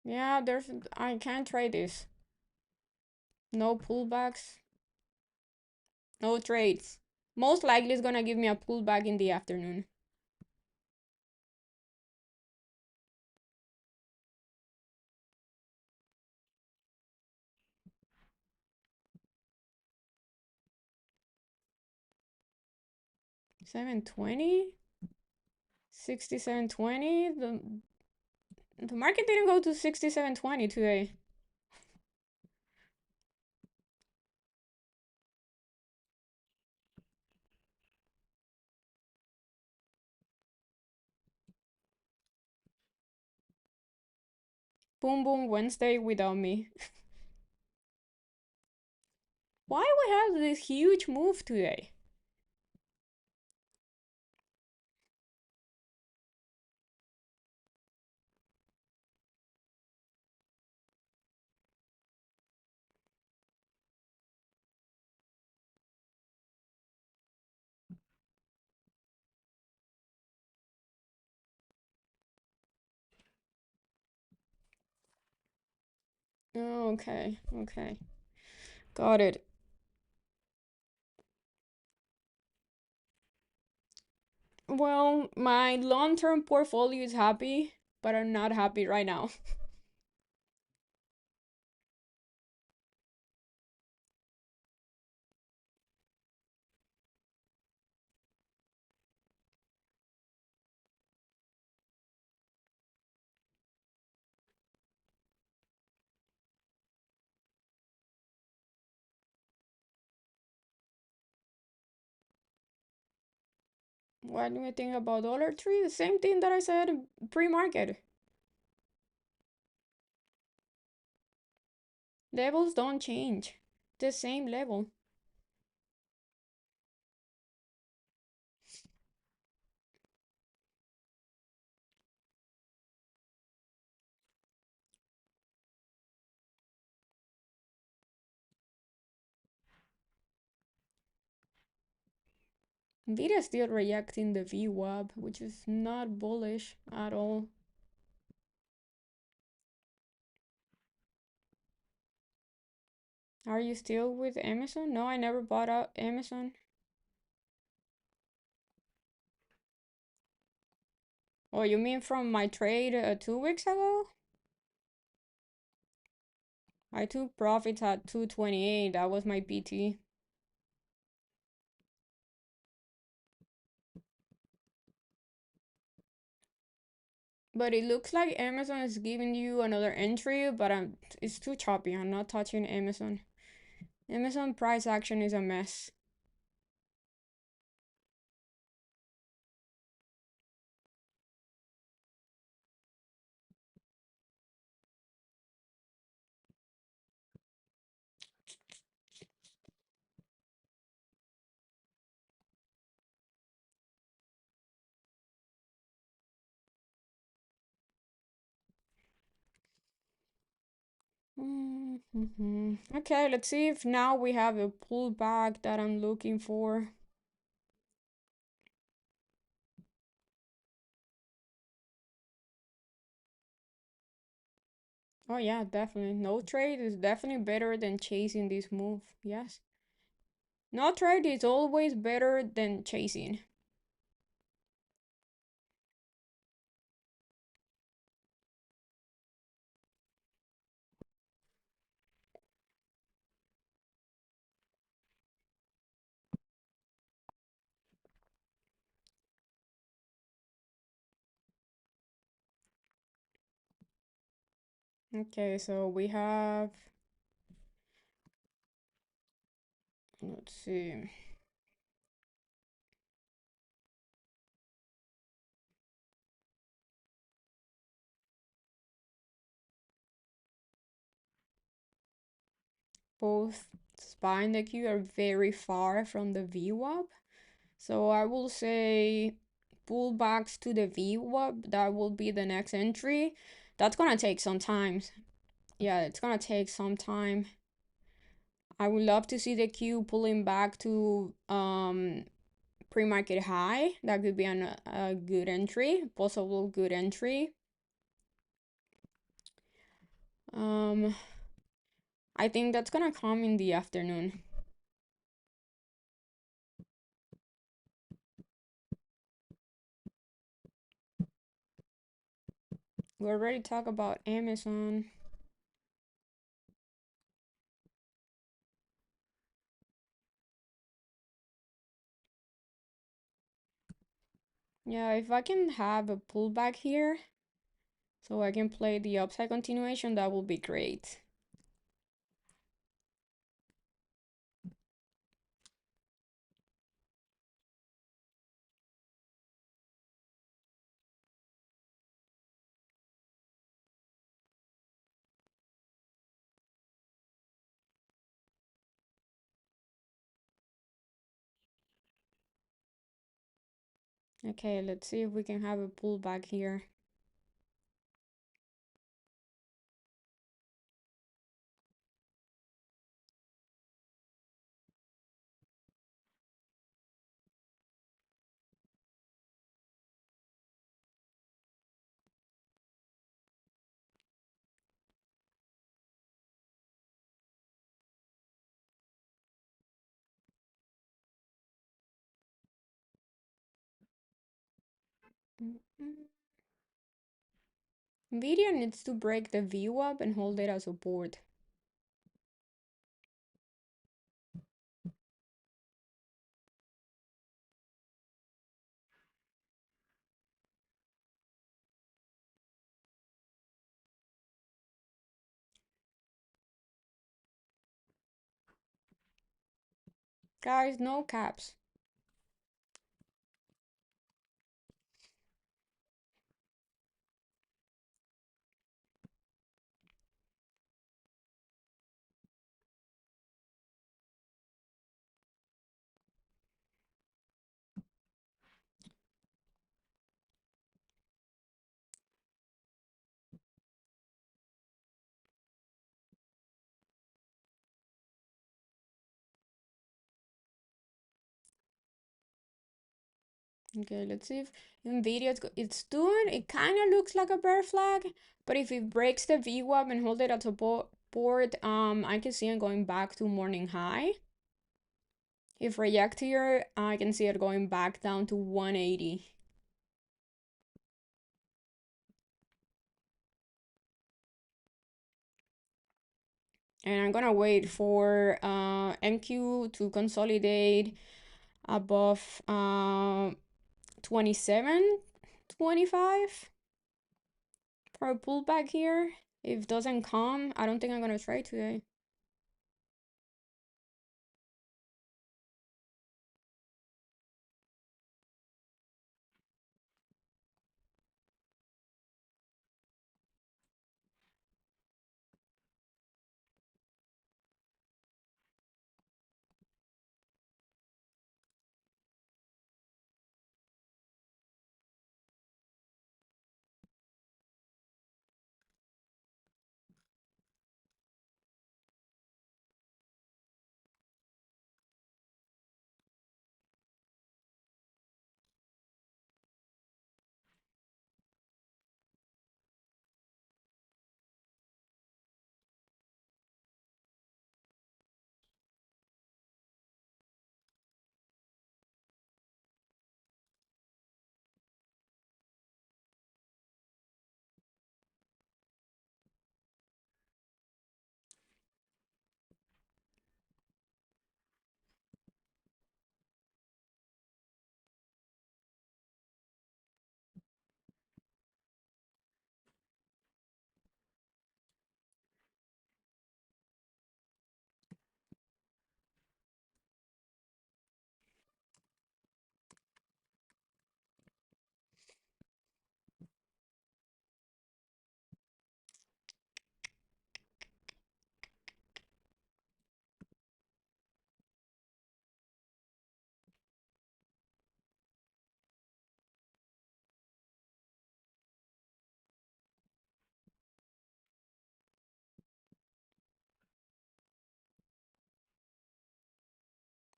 Yeah, I can't trade this. No pullbacks. No trades. Most likely it's gonna give me a pullback in the afternoon. $720? 67.20? The market didn't go to 67.20 today. Boom boom Wednesday without me. Why we have this huge move today? Oh, okay, okay. Got it. Well, my long-term portfolio is happy, but I'm not happy right now. What do you think about Dollar Tree? The same thing that I said pre-market. Levels don't change. The same level. Nvidia still reacting the VWAP, which is not bullish at all. Are you still with Amazon? No, I never bought out Amazon. Oh, you mean from my trade 2 weeks ago? I took profits at 228. That was my PT. But it looks like Amazon is giving you another entry, but it's too choppy. I'm not touching Amazon. Amazon price action is a mess. Okay, let's see if now we have a pullback that I'm looking for. Oh yeah, definitely. No trade is definitely better than chasing this move. Yes. No trade is always better than chasing. Okay, so we have, let's see, both SPY and the Q are very far from the VWAP. So I will say pullbacks to the VWAP, that will be the next entry. That's gonna take some time. Yeah, it's gonna take some time. I would love to see the Q pulling back to pre-market high. That could be a good entry, possible good entry. Um, I think that's gonna come in the afternoon. We already talked about Amazon. Yeah, if I can have a pullback here, so I can play the upside continuation, that will be great. Okay, let's see if we can have a pullback here. Nvidia needs to break the VWAP and hold it as support. Guys, no caps. Okay, let's see if Nvidia it's doing. It kind of looks like a bear flag, but if it breaks the VWAP and hold it at support, I can see it going back to morning high. If reject here, I can see it going back down to 180. And I'm gonna wait for MQ to consolidate above 27.25 for a pullback here. If it doesn't come, I don't think I'm gonna trade today.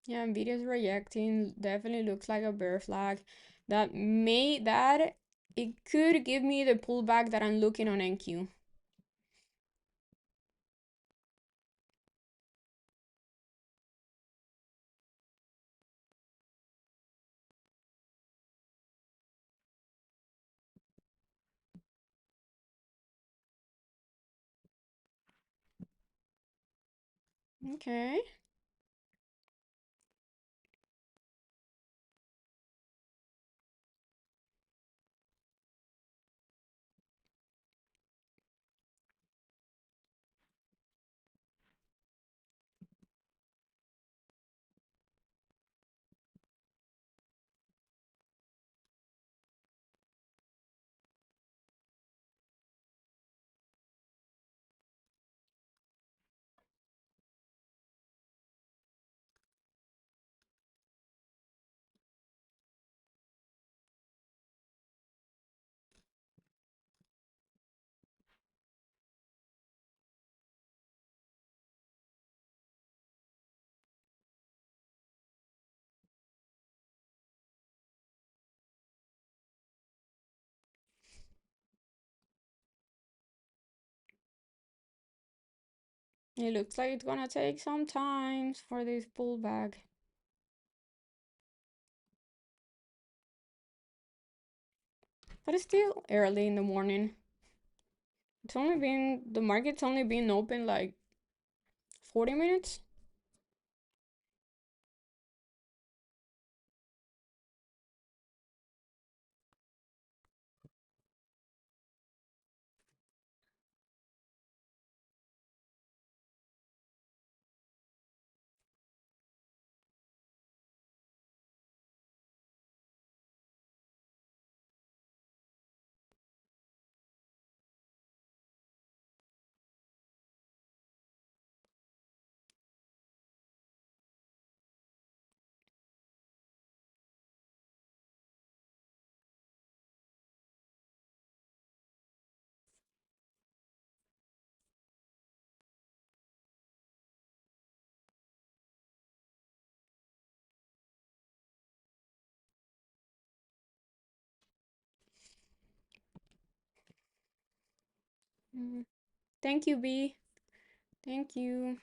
Yeah, Nvidia's rejecting. Definitely looks like a bear flag. That it could give me the pullback that I'm looking on NQ. Okay. It looks like it's gonna take some time for this pullback. but it's still early in the morning. The market's only been open like 40 minutes. Mm. Thank you, B. Thank you.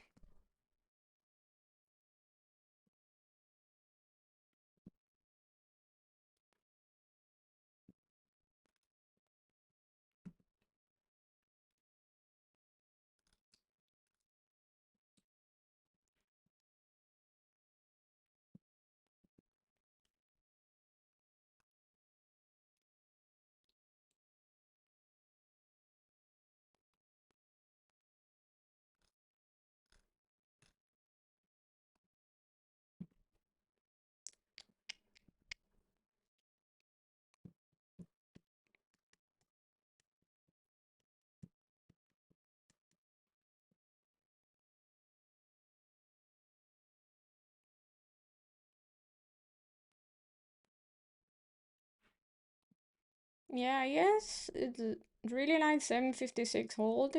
Yeah, yes, it's really like 756 hold.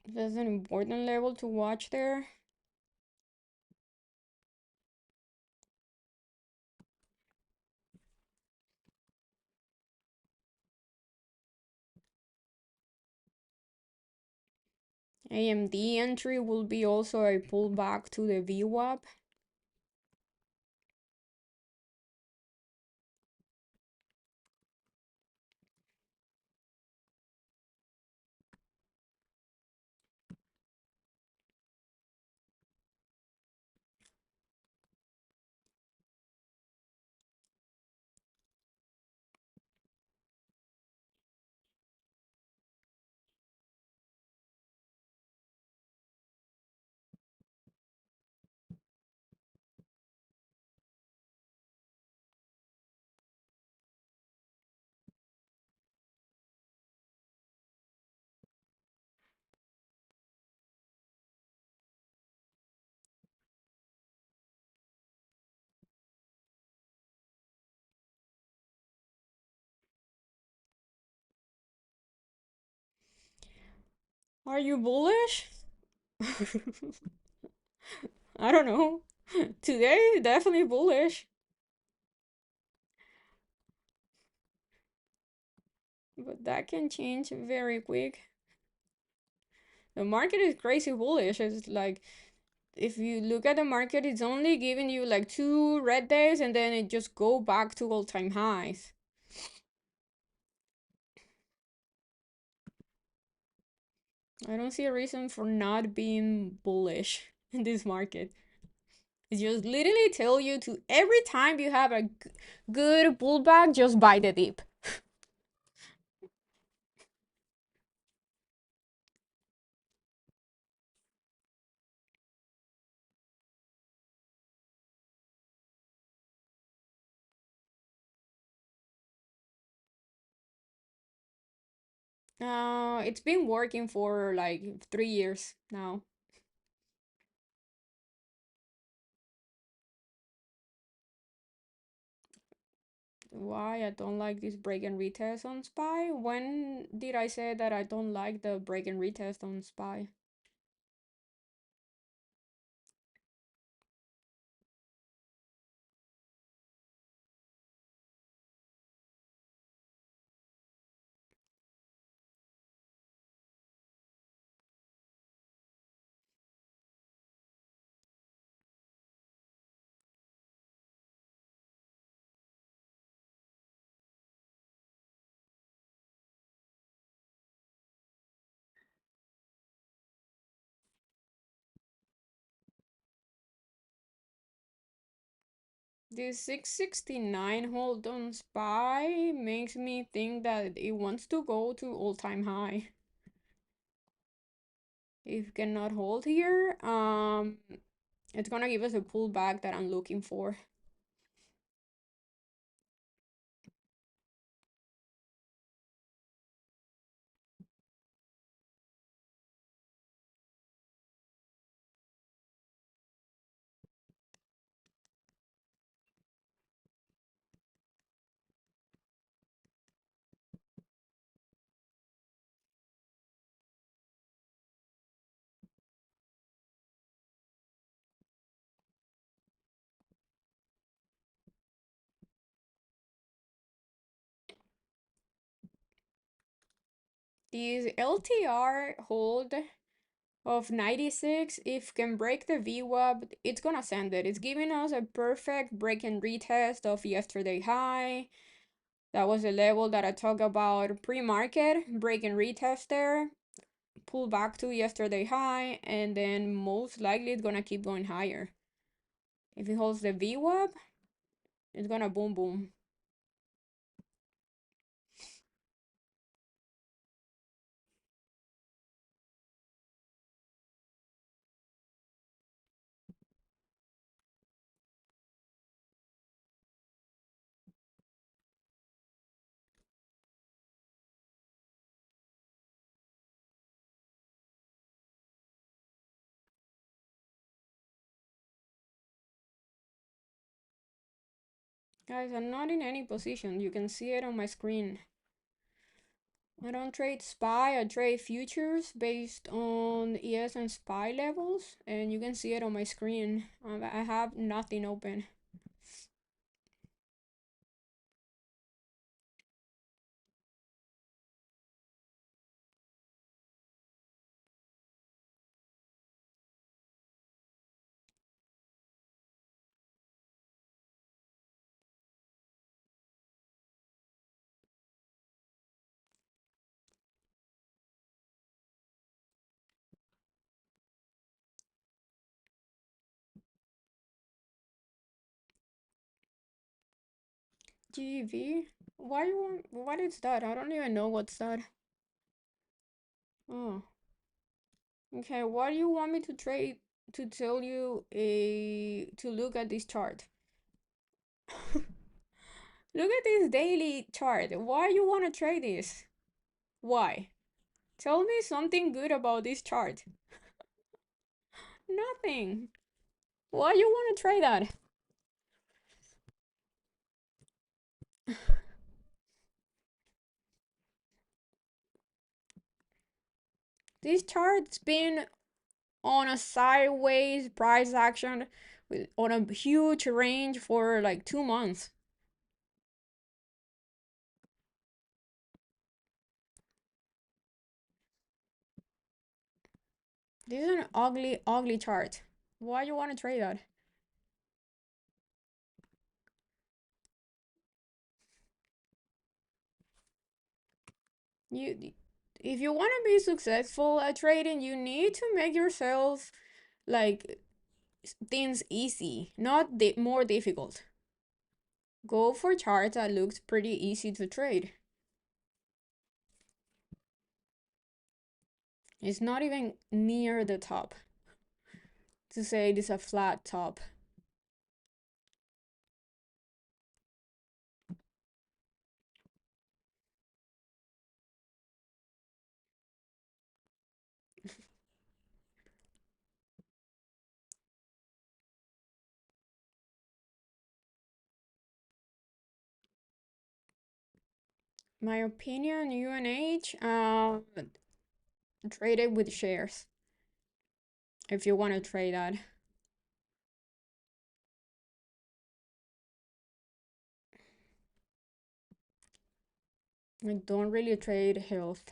There's an important level to watch there. AMD entry will be also a pullback to the VWAP. Are you bullish? I don't know. Today, definitely bullish. But that can change very quick. The market is crazy bullish. It's like if you look at the market, it's only giving you like 2 red days and then it just go back to all-time highs. I don't see a reason for not being bullish in this market. It just literally tell you to every time you have a good pullback, just buy the dip. It's been working for like 3 years now. Why I don't like this break and retest on SPY? When did I say that I don't like the break and retest on SPY? This 669 hold on SPY makes me think that it wants to go to all-time high. If cannot hold here, it's gonna give us a pullback that I'm looking for. This LTR hold of 96, if can break the VWAP, it's gonna send it. It's giving us a perfect break and retest of yesterday high. That was the level that I talked about pre-market, break and retest there, pull back to yesterday high, and then most likely it's gonna keep going higher. If it holds the VWAP, it's gonna boom boom. Guys, I'm not in any position. You can see it on my screen. I don't trade SPY, I trade futures based on ES and SPY levels, and you can see it on my screen. I have nothing open. GV? Why you want, what is that? I don't even know what's that. Oh. Okay, why do you want me to trade to tell you to look at this chart? Look at this daily chart. Why you want to trade this? Why? Tell me something good about this chart. Nothing. Why you want to trade that? This chart's been on a sideways price action on a huge range for like 2 months. This is an ugly, ugly chart. Why you want to trade that? You, if you want to be successful at trading, you need to make yourself like things easy, not more difficult. Go for charts that looks pretty easy to trade. It's not even near the top to say it is a flat top. My opinion, UNH, trade it with shares if you want to trade that. I don't really trade health.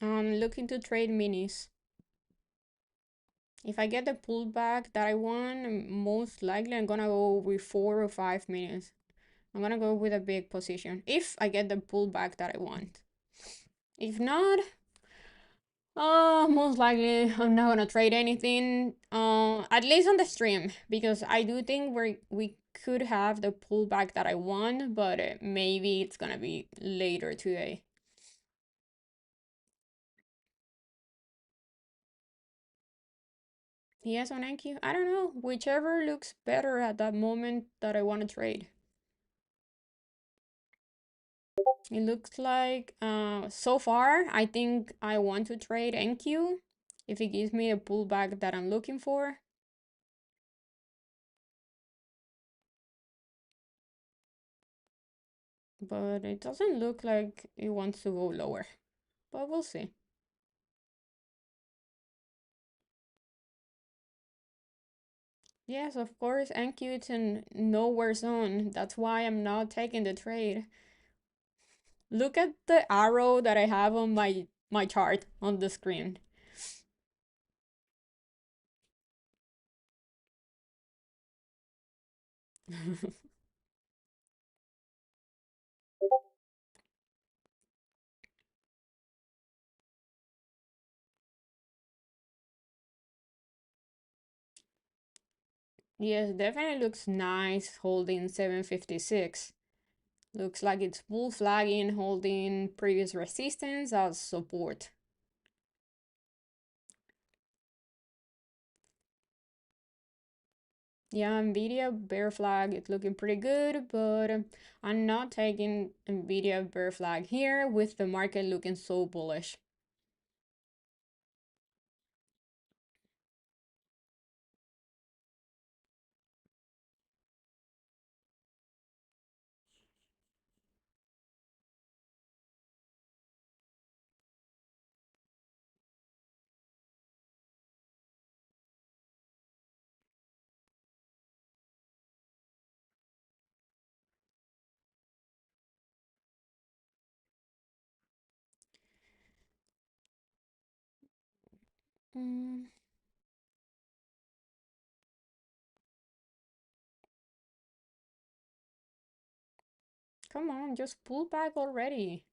I'm looking to trade minis. If I get the pullback that I want, most likely I'm gonna go with 4 or 5 minis. I'm gonna go with a big position if I get the pullback that I want. If not, most likely I'm not gonna trade anything. At least on the stream, because I do think we could have the pullback that I want, but maybe it's gonna be later today. Yes, on NQ. I don't know. Whichever looks better at that moment that I want to trade. It looks like so far I think I want to trade NQ if it gives me a pullback that I'm looking for. But it doesn't look like it wants to go lower. But we'll see. Yes, of course, NQ it's in nowhere zone. That's why I'm not taking the trade. Look at the arrow that I have on my chart on the screen. Yes, definitely looks nice holding 756. Looks like it's bull flagging, holding previous resistance as support. Yeah, Nvidia bear flag, it's looking pretty good, but I'm not taking Nvidia bear flag here with the market looking so bullish. Mm, come on, just pull back already.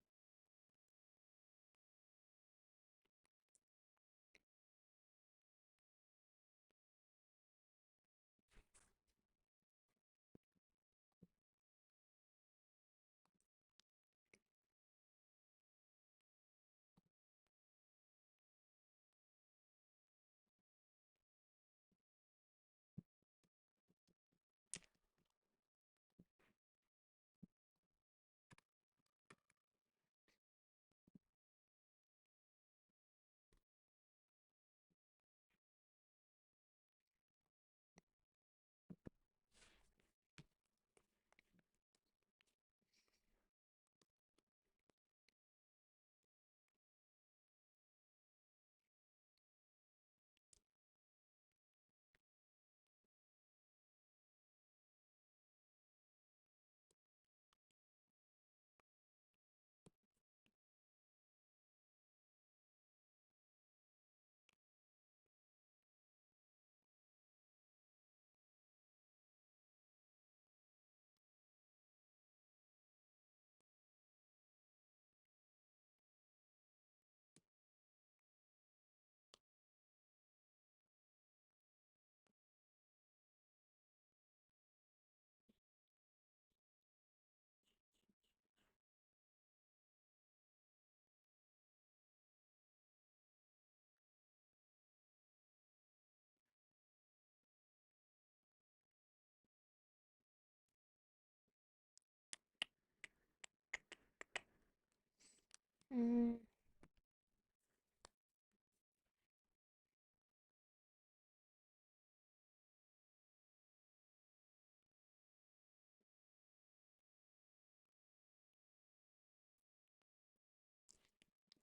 Mm,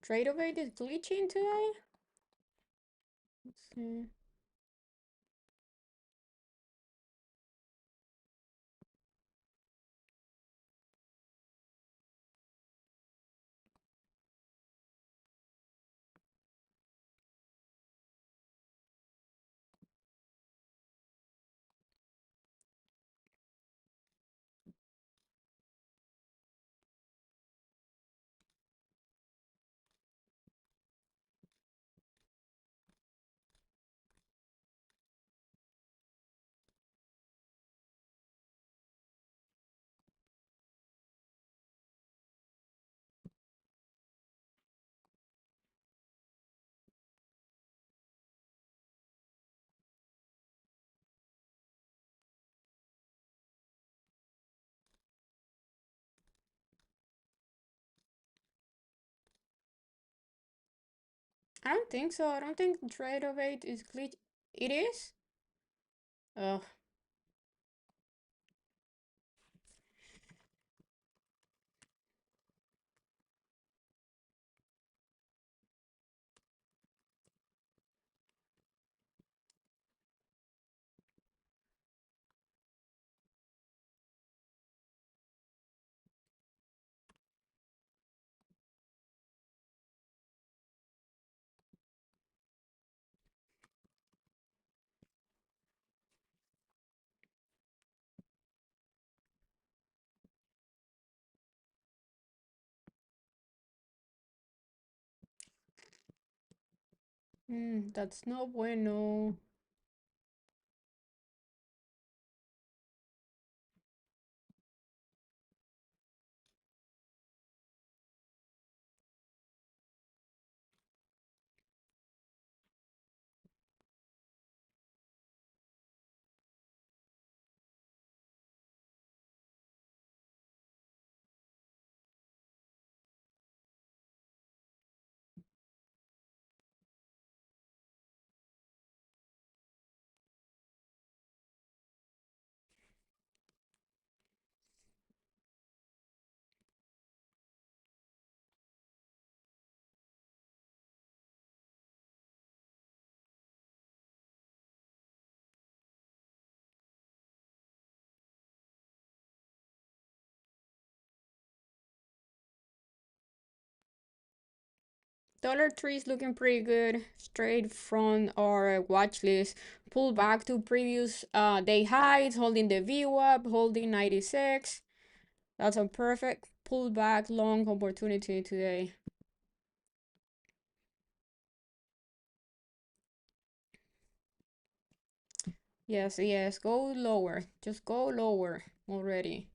Trade of is glitching today? Let's see. I don't think so. I don't think trade of eight is glitch. It is? Ugh. That's no bueno. Dollar Tree is looking pretty good. Straight from our watch list. Pull back to previous day highs, holding the view up, holding 96. That's a perfect pullback long opportunity today. Yes, yes, go lower. Just go lower already.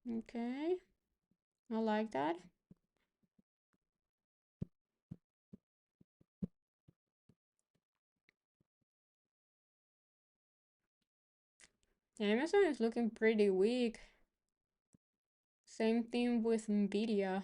Okay, I like that. Amazon is looking pretty weak. Same thing with Nvidia.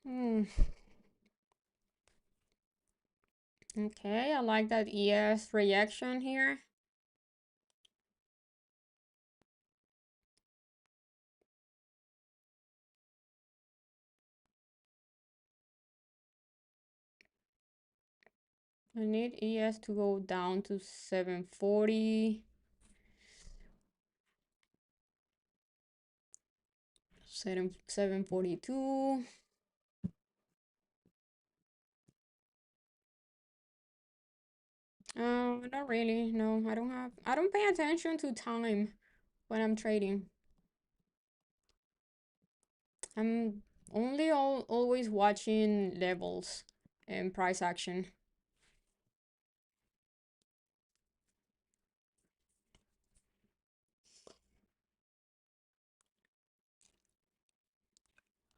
Hmm. Okay, I like that ES reaction here. I need ES to go down to 740. 742. Not really. No, I don't pay attention to time when I'm trading. I'm only always watching levels and price action.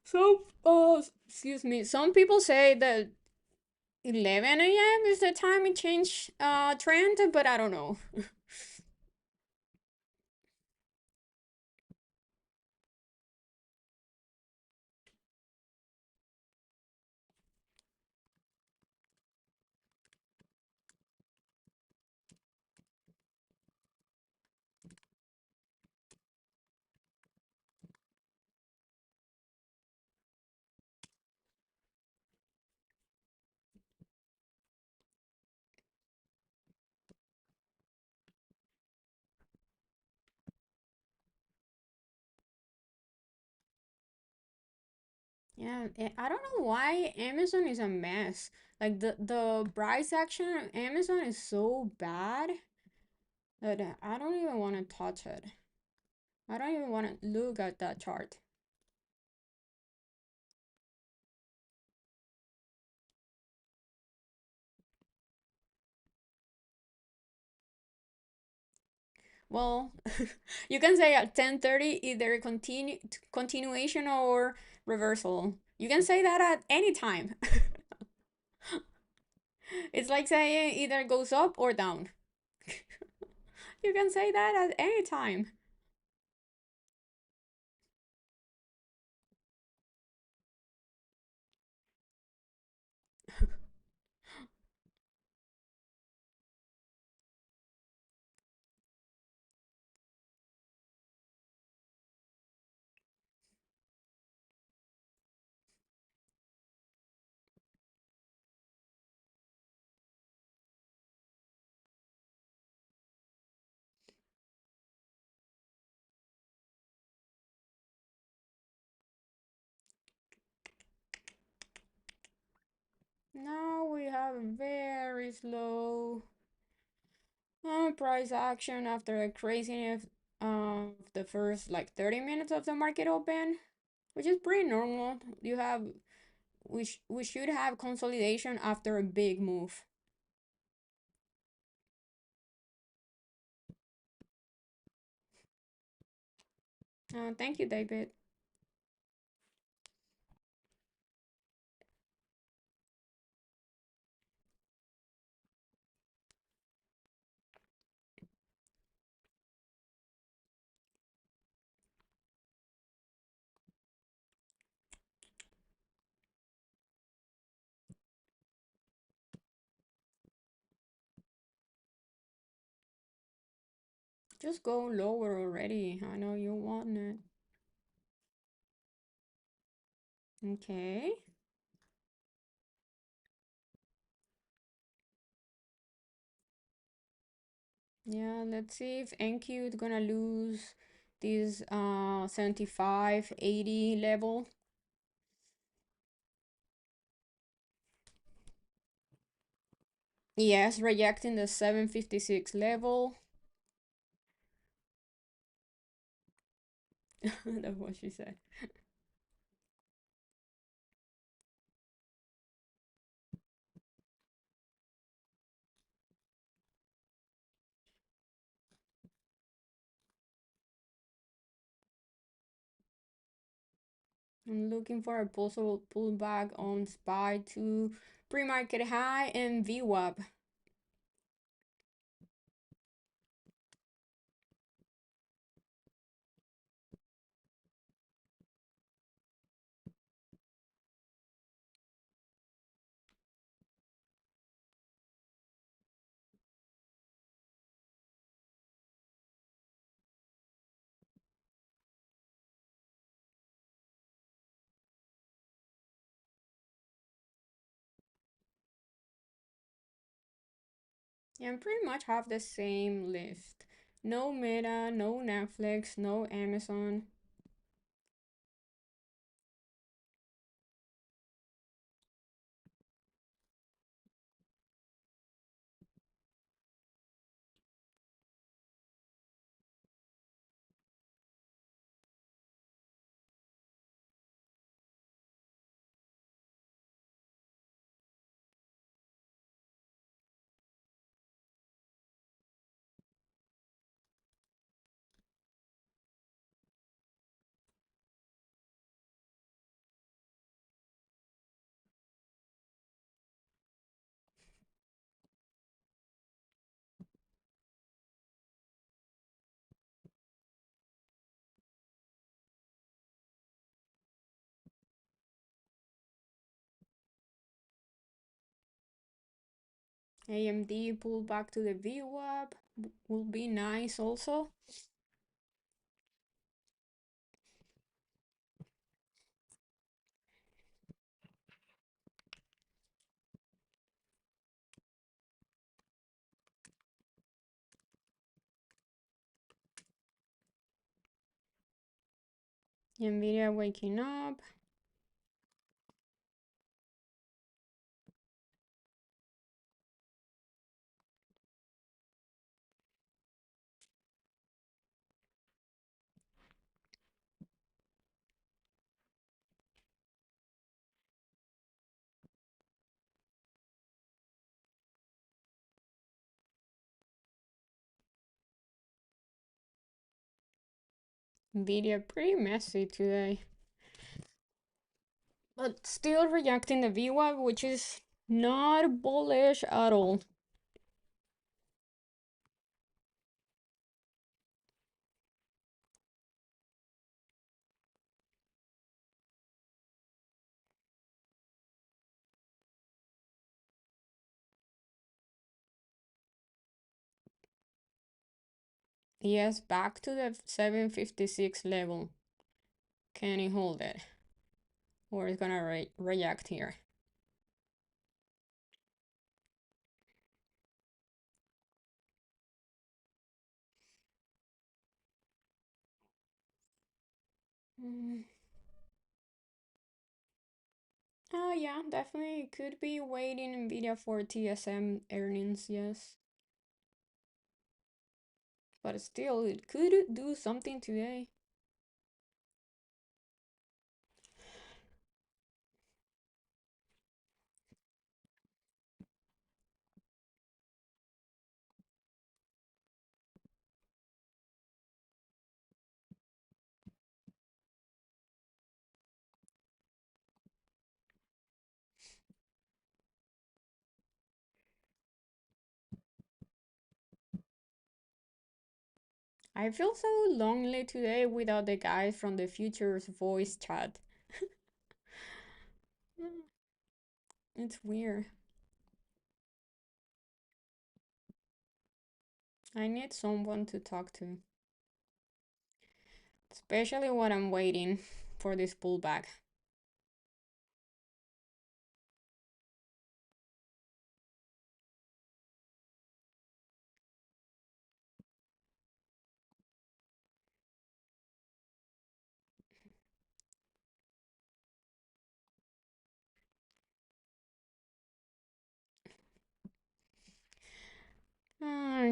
So, excuse me. Some people say that 11 a.m. is the time it change trend, but I don't know. Yeah, I don't know why Amazon is a mess. Like the price action on Amazon is so bad that I don't even want to touch it. I don't even want to look at that chart. Well, you can say at 10:30 either continuation or reversal. You can say that at any time. It's like saying either goes up or down. You can say that at any time. Now we have a very slow price action after the craziness of the first like 30 minutes of the market open, which is pretty normal. We should have consolidation after a big move. Thank you, David. Just go lower already. I know you want it. Okay. Yeah, let's see if NQ is gonna lose this 75, 80 level. Yes, rejecting the 756 level. That's what she said. I'm looking for a possible pullback on SPY to pre-market high and VWAP. Yeah, and pretty much have the same list. No Meta, no Netflix, no Amazon. AMD pull back to the VWAP will be nice also. Nvidia waking up. Nvidia pretty messy today. But still rejecting the VWAP, which is not bullish at all. Yes, back to the 756 level. Can he hold it? Or it's gonna react here? Mm. Oh yeah, definitely could be waiting Nvidia for TSM earnings, yes. But still, it could do something today. I feel so lonely today without the guys from the futures voice chat. It's weird. I need someone to talk to, especially when I'm waiting for this pullback.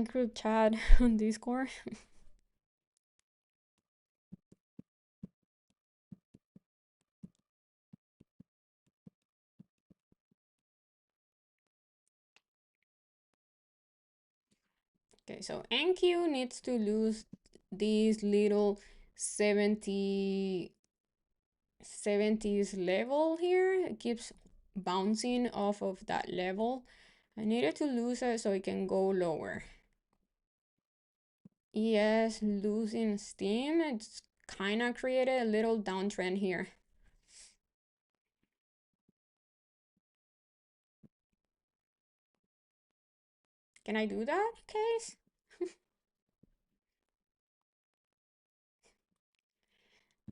Group chat on Discord. Okay, so NQ needs to lose this little 70s level here. It keeps bouncing off of that level. I needed to lose it so it can go lower. Yes, losing steam. It's kind of created a little downtrend here. Can I do that, Case?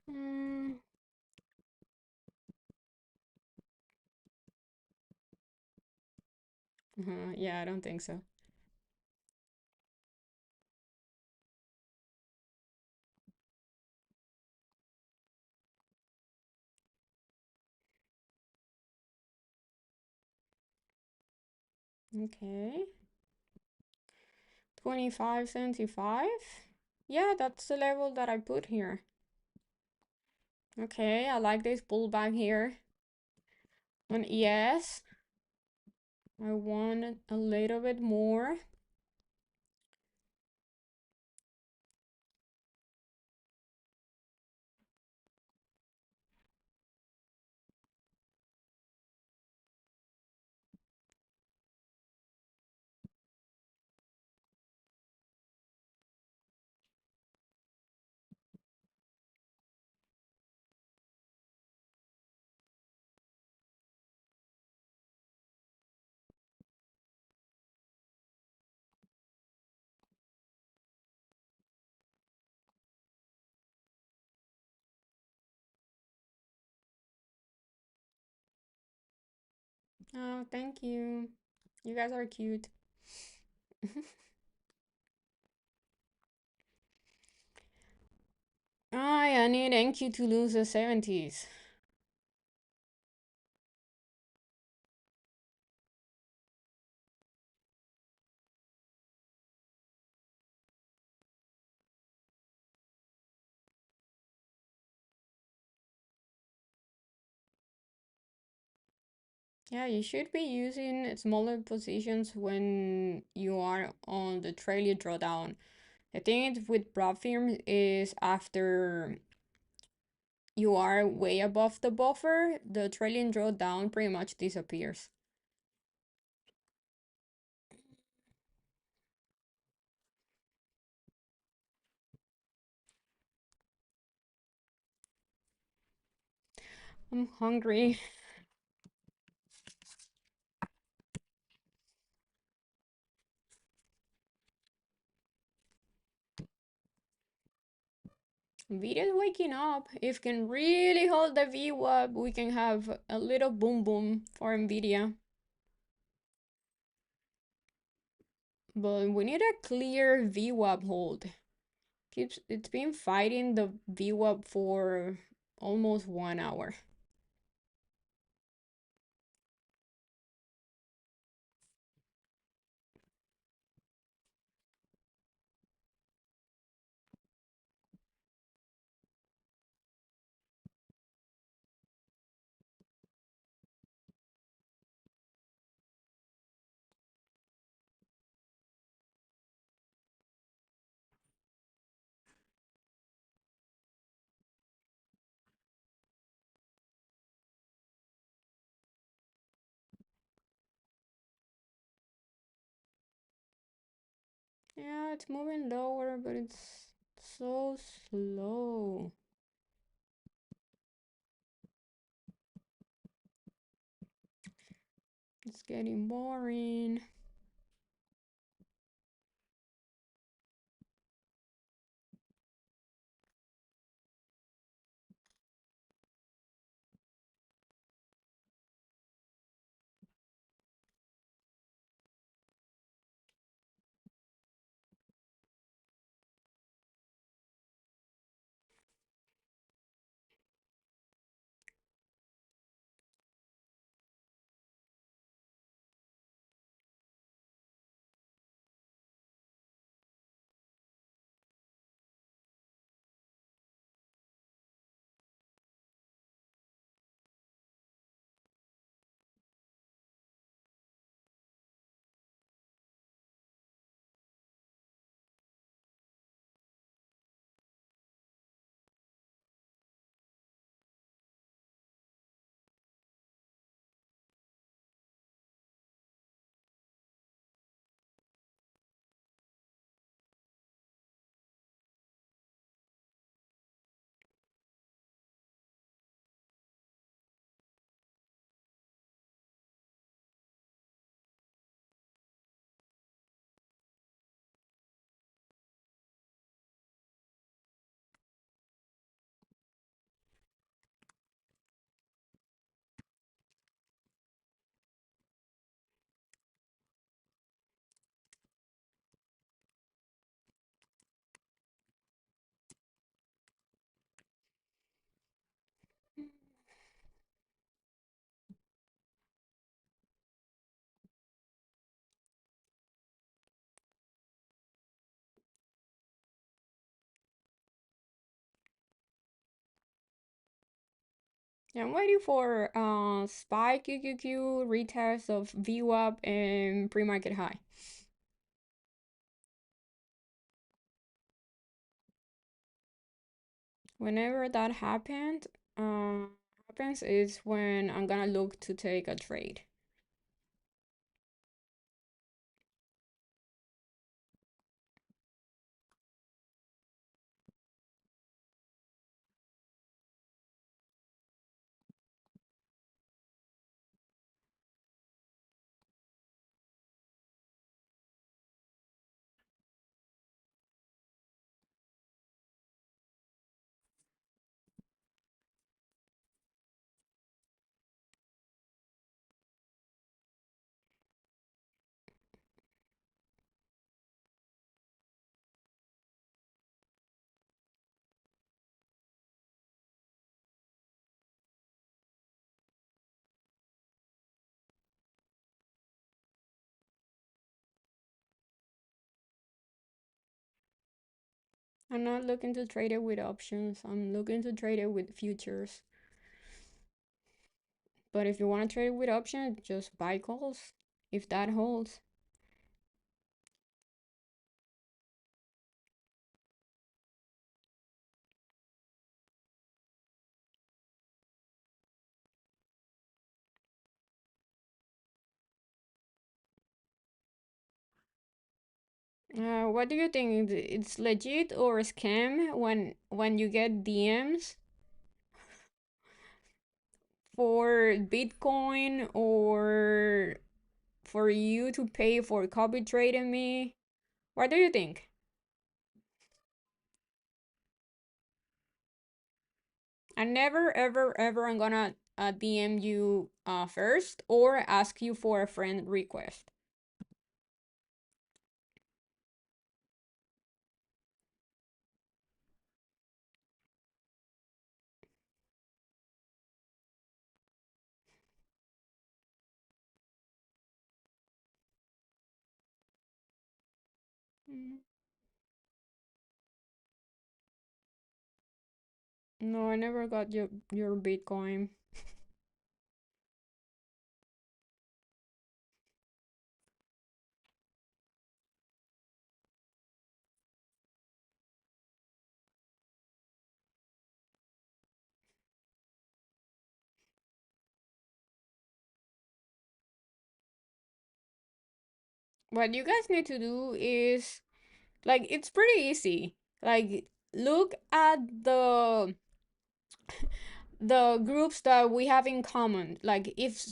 mm, yeah, I don't think so. Okay. 25.75. Yeah, that's the level that I put here. Okay, I like this pullback here. And yes, I want a little bit more. Oh, thank you. You guys are cute. I need NQ to lose the 70s. Yeah, you should be using smaller positions when you are on the trailing drawdown. The thing with prop firms is after you are way above the buffer, the trailing drawdown pretty much disappears. I'm hungry. Nvidia's waking up. If can really hold the VWAP, we can have a little boom boom for Nvidia. But we need a clear VWAP hold. It's been fighting the VWAP for almost 1 hour. Yeah, it's moving lower, but it's so slow. It's getting boring. Yeah, I'm waiting for SPY QQQ retest of VWAP and pre-market high. Whenever that happens is when I'm gonna look to take a trade. I'm not looking to trade it with options. I'm looking to trade it with futures. But if you want to trade it with options, just buy calls if that holds. What do you think? It's legit or a scam when you get DMs for Bitcoin or for you to pay for copy trading me? What do you think? I never, ever, ever I'm gonna DM you first or ask you for a friend request. Mm. No, I never got your Bitcoin. What you guys need to do is like it's pretty easy. Like look at the groups that we have in common. Like if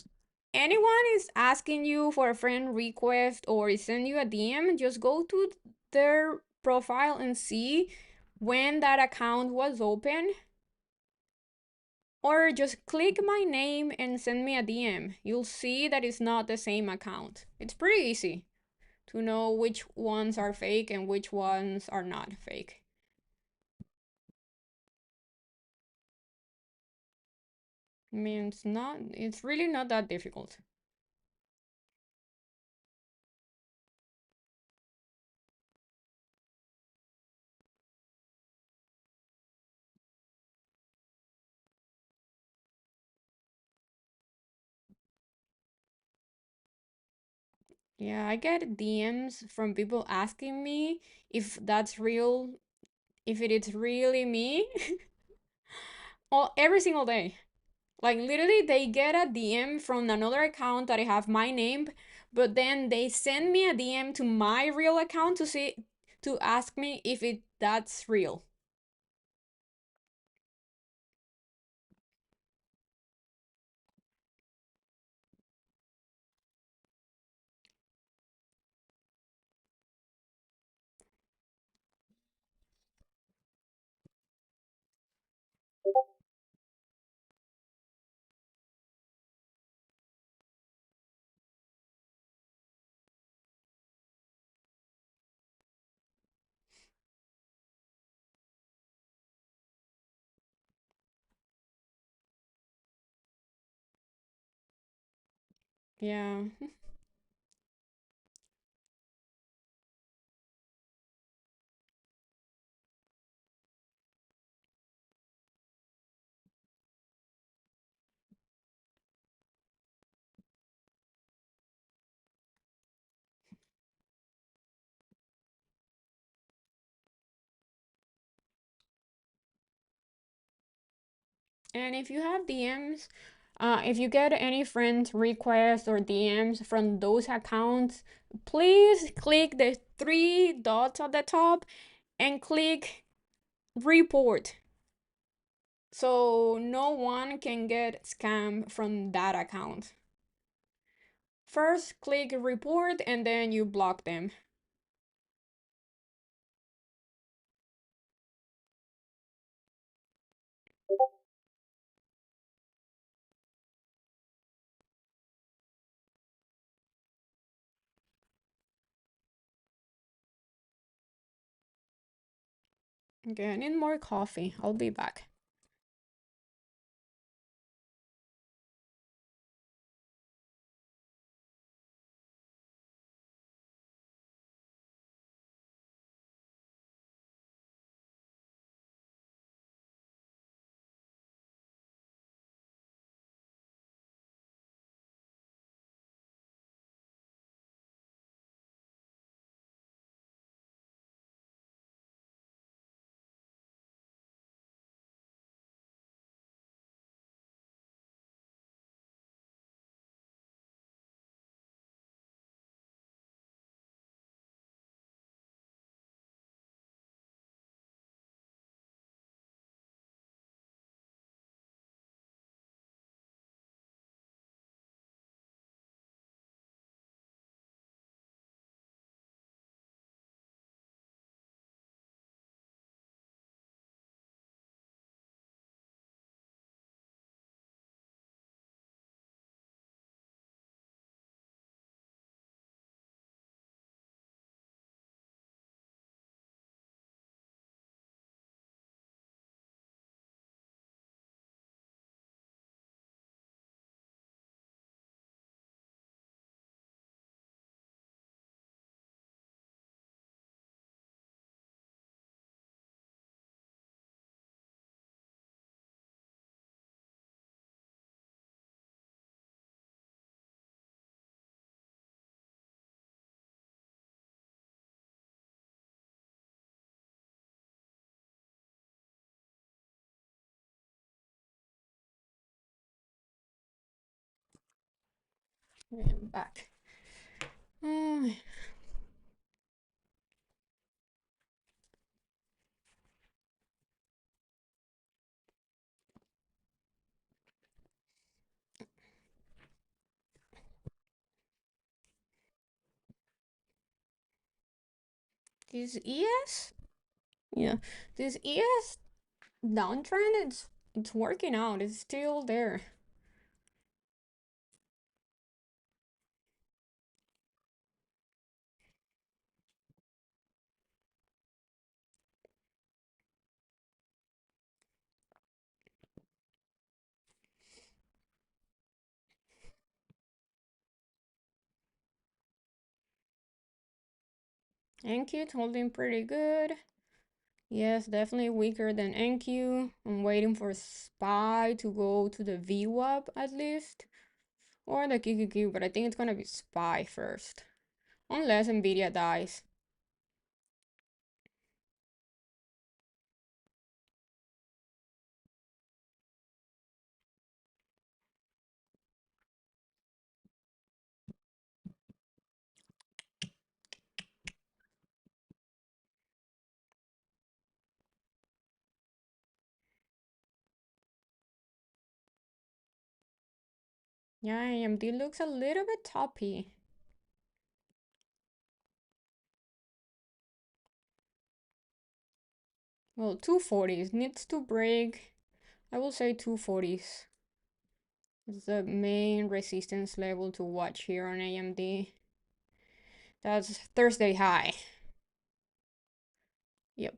anyone is asking you for a friend request or is sending you a DM, just go to their profile and see when that account was open, or just click my name and send me a DM. You'll see that it's not the same account. It's pretty easy to know which ones are fake and which ones are not fake. I mean, it's really not that difficult. Yeah, I get DMs from people asking me if that's real, if it is really me, all every single day. Like literally they get a DM from another account that I have my name, but then they send me a DM to my real account to ask me if it that's real. Yeah. And if you have DMs, if you get any friend requests or DMs from those accounts, please click the three dots at the top and click report so no one can get scammed from that account. First, click report and then you block them. Okay, I need more coffee. I'll be back. And back. Uh, this ES? Yeah. This ES downtrend, it's working out. It's still there. NQ holding pretty good. Yes, definitely weaker than NQ. I'm waiting for SPY to go to the VWAP at least. Or the QQQ, but I think it's gonna be SPY first. Unless Nvidia dies. Yeah, AMD looks a little bit toppy. Well, 240s needs to break. I will say 240s. It's the main resistance level to watch here on AMD. That's Thursday high. Yep.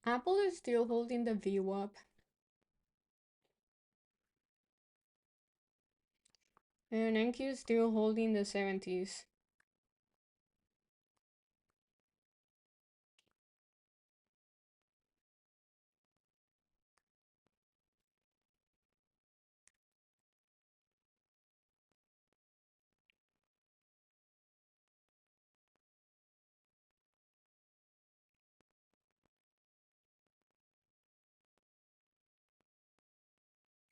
Apple is still holding the VWAP. And NQ is still holding the 70s.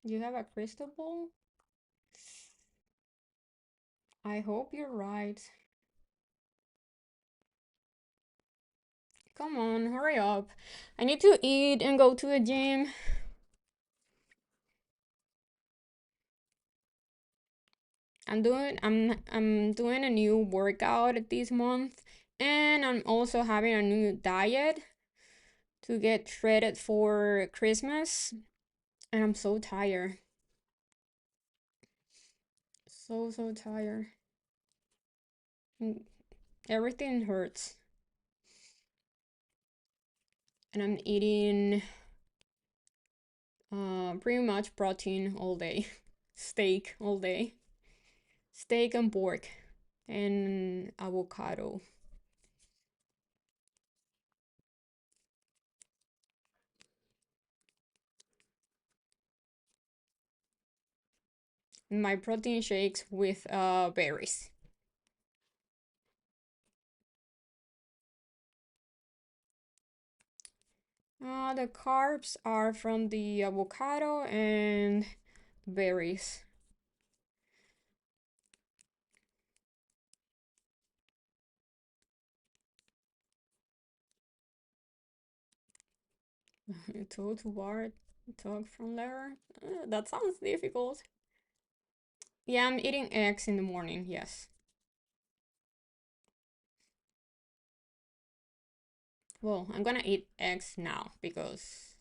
You have a crystal ball? I hope you're right. Come on, hurry up. I need to eat and go to the gym. I'm doing a new workout this month, and I'm also having a new diet to get shredded for Christmas, and I'm so tired. So tired. Mm, Everything hurts. And I'm eating pretty much protein all day. Steak all day. Steak and pork and avocado. My protein shakes with berries. The carbs are from the avocado and berries. Toe to bar, talk from there. That sounds difficult. Yeah, I'm eating eggs in the morning, yes. Well, I'm gonna eat eggs now because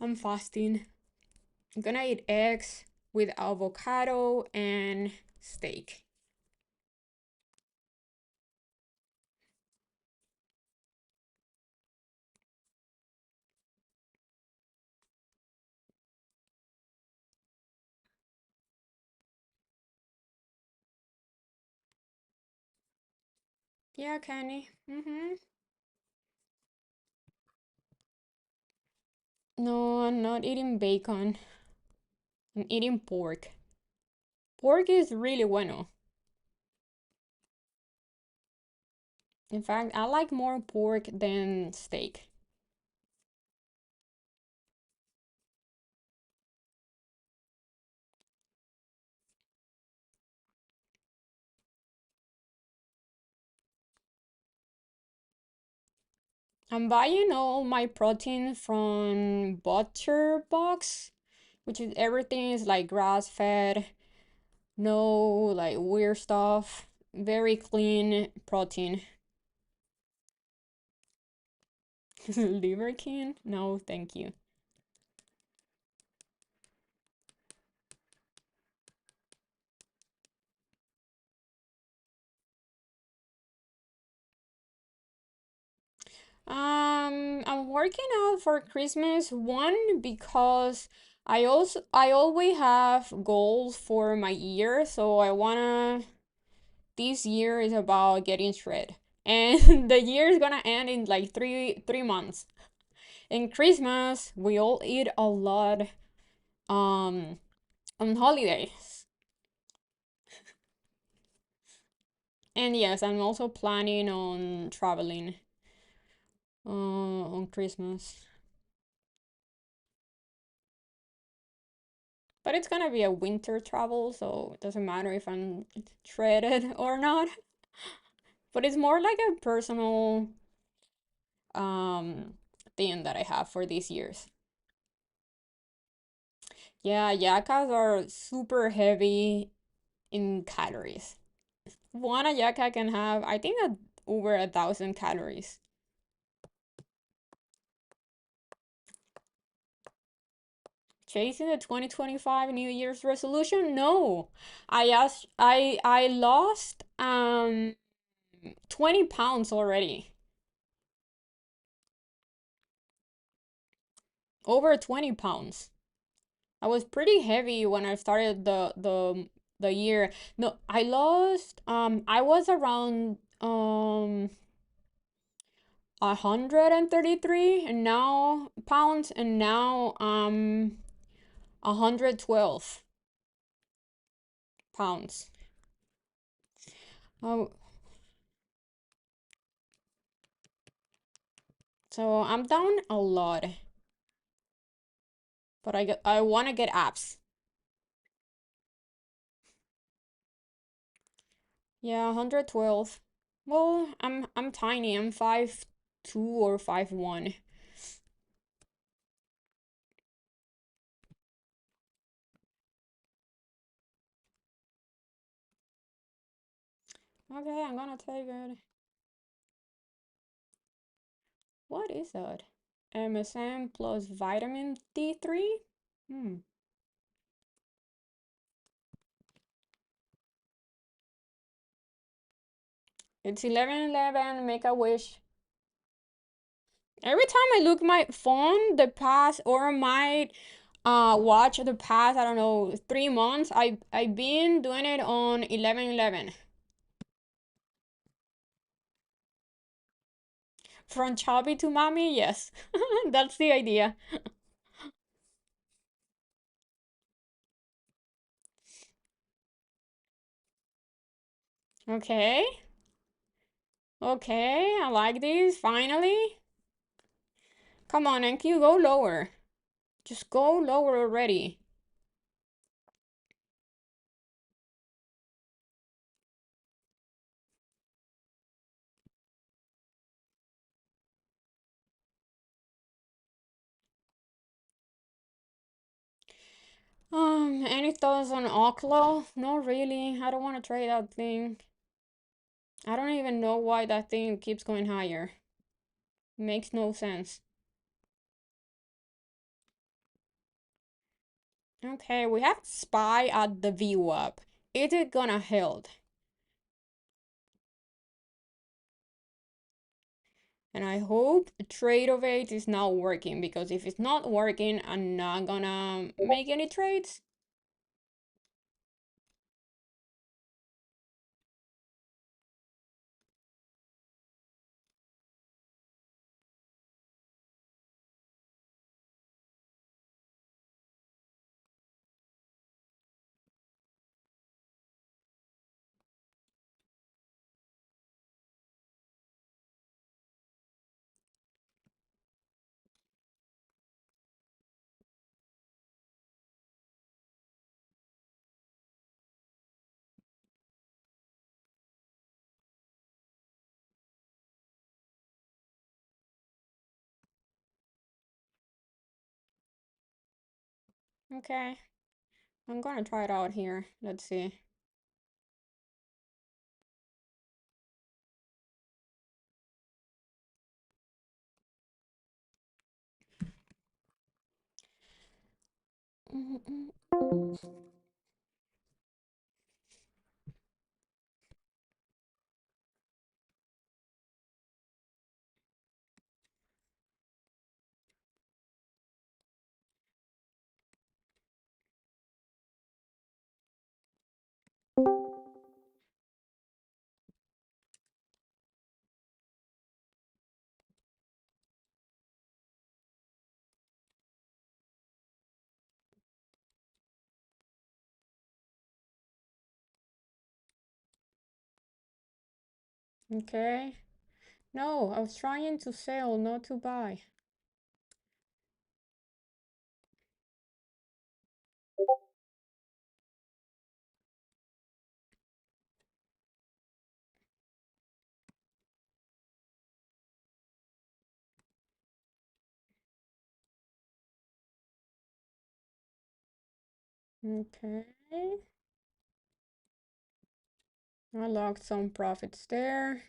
I'm fasting. I'm gonna eat eggs with avocado and steak. Yeah, Kenny. No, I'm not eating bacon. I'm eating pork. Pork is really bueno. In fact, I like more pork than steak. I'm buying all my protein from Butcher Box, which is everything is like grass fed, no like weird stuff, very clean protein. Liver King? No, thank you. I'm working out for Christmas. One, because I always have goals for my year, so I wanna this year is about getting shred. And the year is gonna end in like three months. In Christmas, we all eat a lot um on holidays. And yes, I'm also planning on traveling on Christmas. But it's gonna be a winter travel, so it doesn't matter if I'm shredded or not. But it's more like a personal um thing that I have for these years. Yeah, yacas are super heavy in calories. One ayaca can have, I think, over 1,000 calories. Chasing the 2025 New Year's resolution? No. I lost 20 pounds already. Over 20 pounds. I was pretty heavy when I started the year. No, I lost I was around 133 and now pounds, and now 112 pounds. Oh, so I'm down a lot, but I want to get abs. Yeah, 112. Well, I'm tiny. I'm 5'2" or 5'1". Okay, I'm gonna take it. What is that? MSM plus vitamin D3? Hmm. It's 11:11. Make a wish. Every time I look my phone, the past or my watch the past, I don't know, 3 months, I've been doing it on 11:11. From chubby to mommy, yes. That's the idea. Okay. Okay, I like this. Finally. Come on, NQ, go lower. Just go lower already. Any thoughts on Oklo? Not really. I don't want to trade that thing. I don't even know why that thing keeps going higher. Makes no sense. Okay, we have SPY at the VWAP. Is it gonna hold? And I hope trade of it is not working, because if it's not working, I'm not gonna make any trades. Okay, I'm gonna try it out here. Let's see. Okay. No, I was trying to sell, not to buy. Okay. I logged some profits there.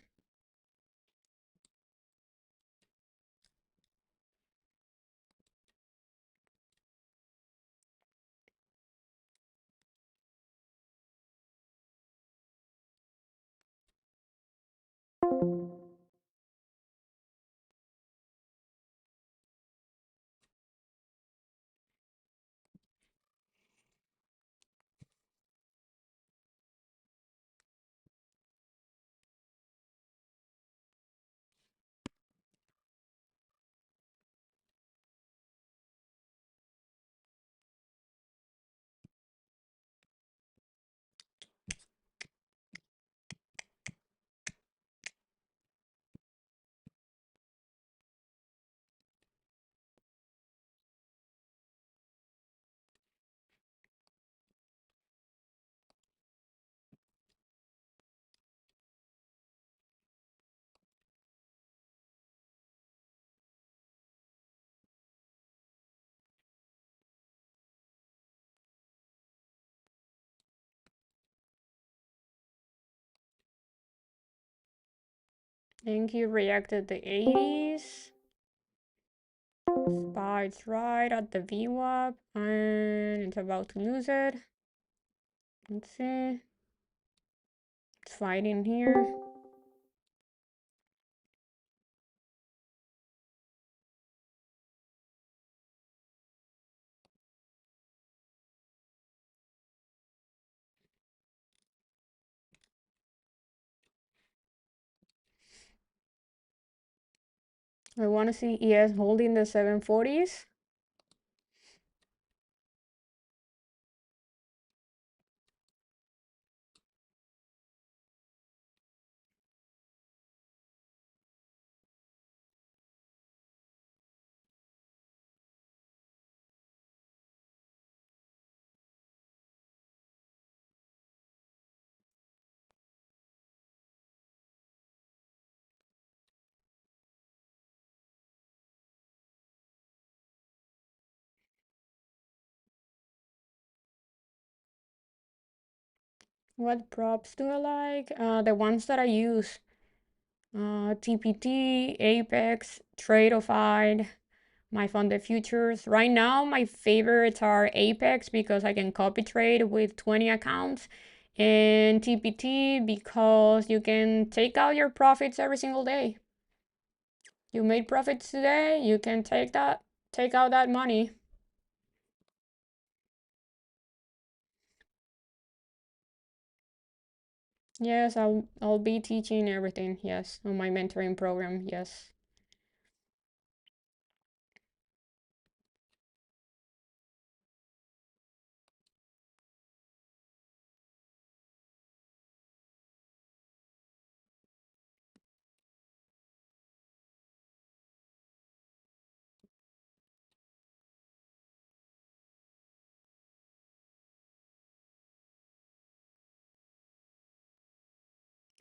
Thank you, reacted the 80s. It's right at the VWAP and it's about to lose it. Let's see. It's fighting here. I want to see ES holding the 740s. What props do I like? The ones that I use. TPT, Apex, Tradeofied, my funded futures. Right now, my favorites are Apex because I can copy trade with 20 accounts, and TPT because you can take out your profits every single day. You made profits today, you can take out that money. Yes, I'll be teaching everything, yes, on my mentoring program, yes.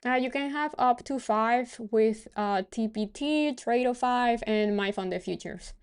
You can have up to 5 with TPT, Trade-O-5, and my funded futures.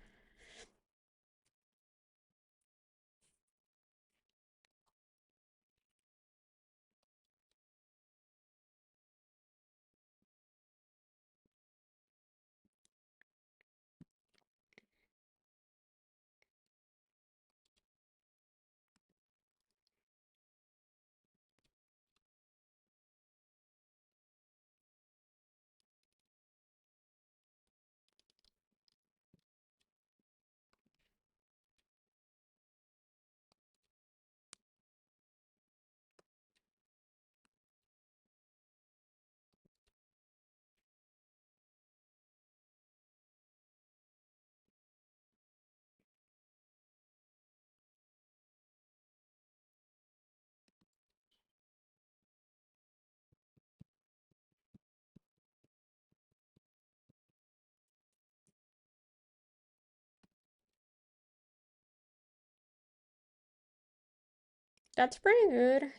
That's pretty good.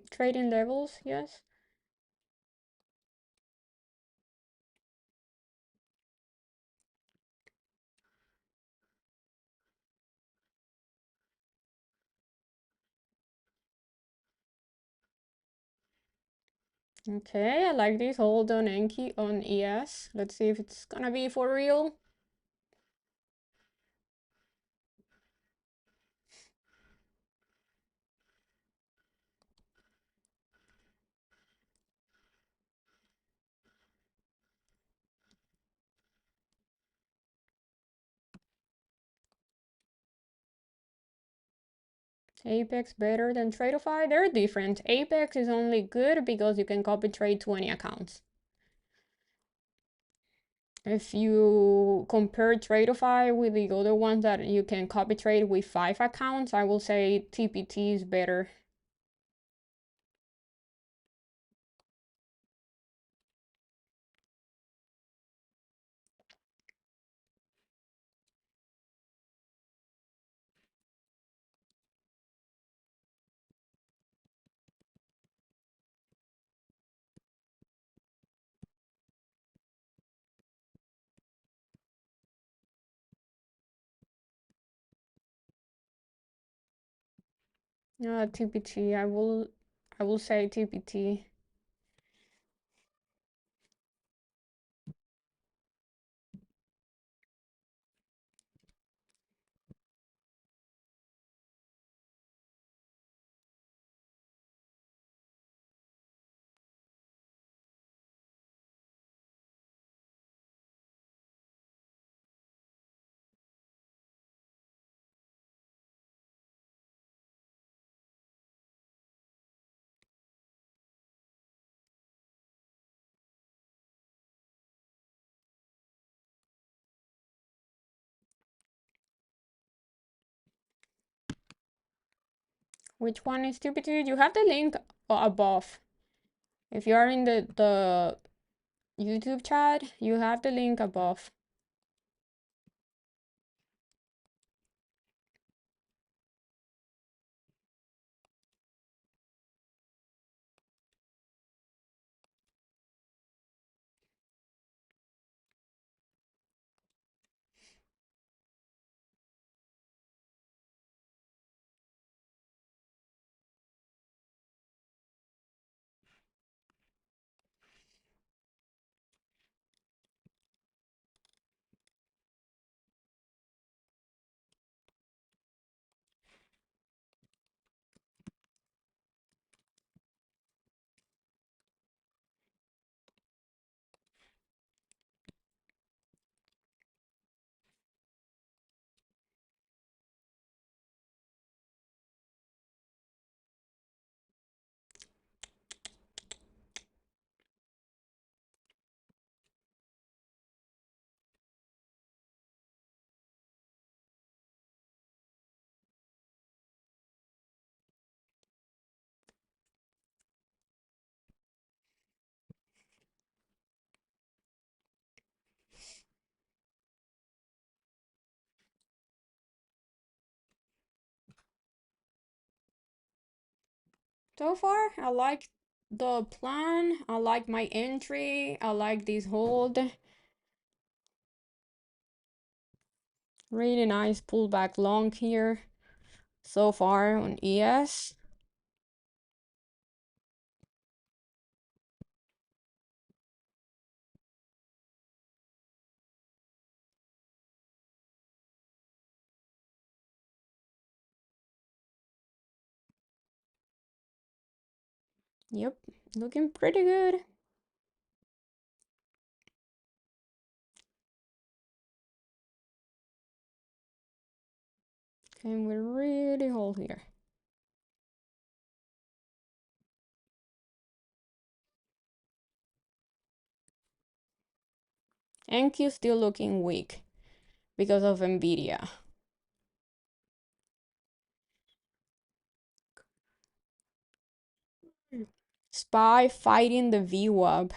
Trading levels, yes. Okay, I like this. Hold on Enki on ES. Let's see if it's gonna be for real. Apex better than Tradeify? They're different. Apex is only good because you can copy trade 20 accounts. If you compare Tradeify with the other ones that you can copy trade with 5 accounts, I will say TPT is better. TPT, I will say TPT. Which one is TPT? You have the link above. If you are in the YouTube chat, you have the link above. So far, I like the plan. I like my entry. I like this hold. Really nice pullback long here so far on ES. Yep, looking pretty good. Can we really hold here? NQ still looking weak because of Nvidia. SPY fighting the VWAP.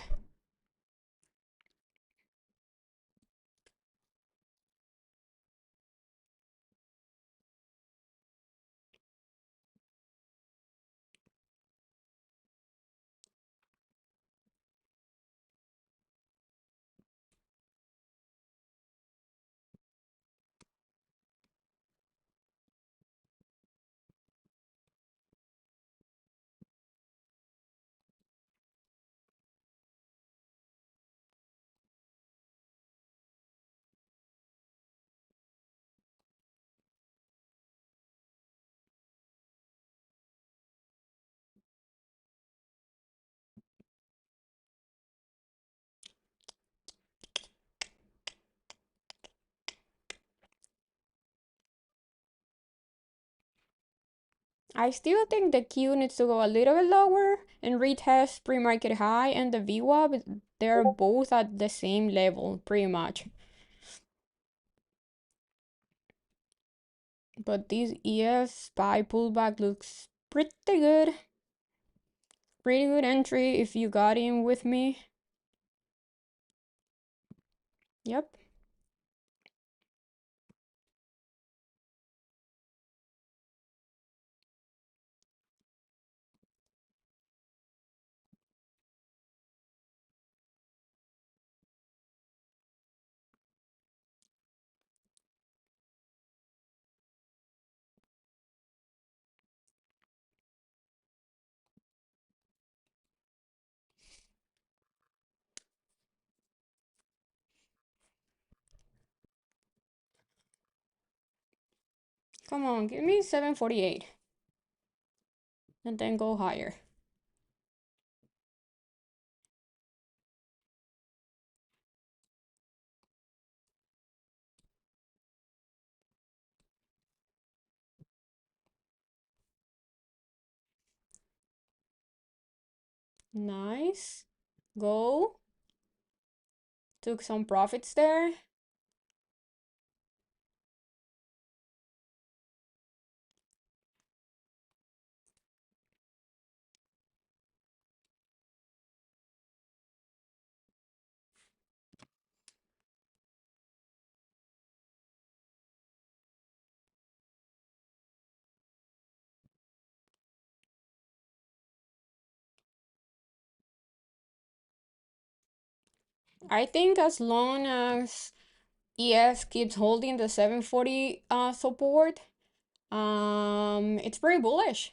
I still think the Q needs to go a little bit lower and retest pre-market high and the VWAP. They're both at the same level, pretty much. But this ES SPY pullback looks pretty good. Pretty good entry if you got in with me. Yep. Come on, give me 748 and then go higher. Nice. Go. Took some profits there. I think as long as ES keeps holding the 740 support, it's pretty bullish.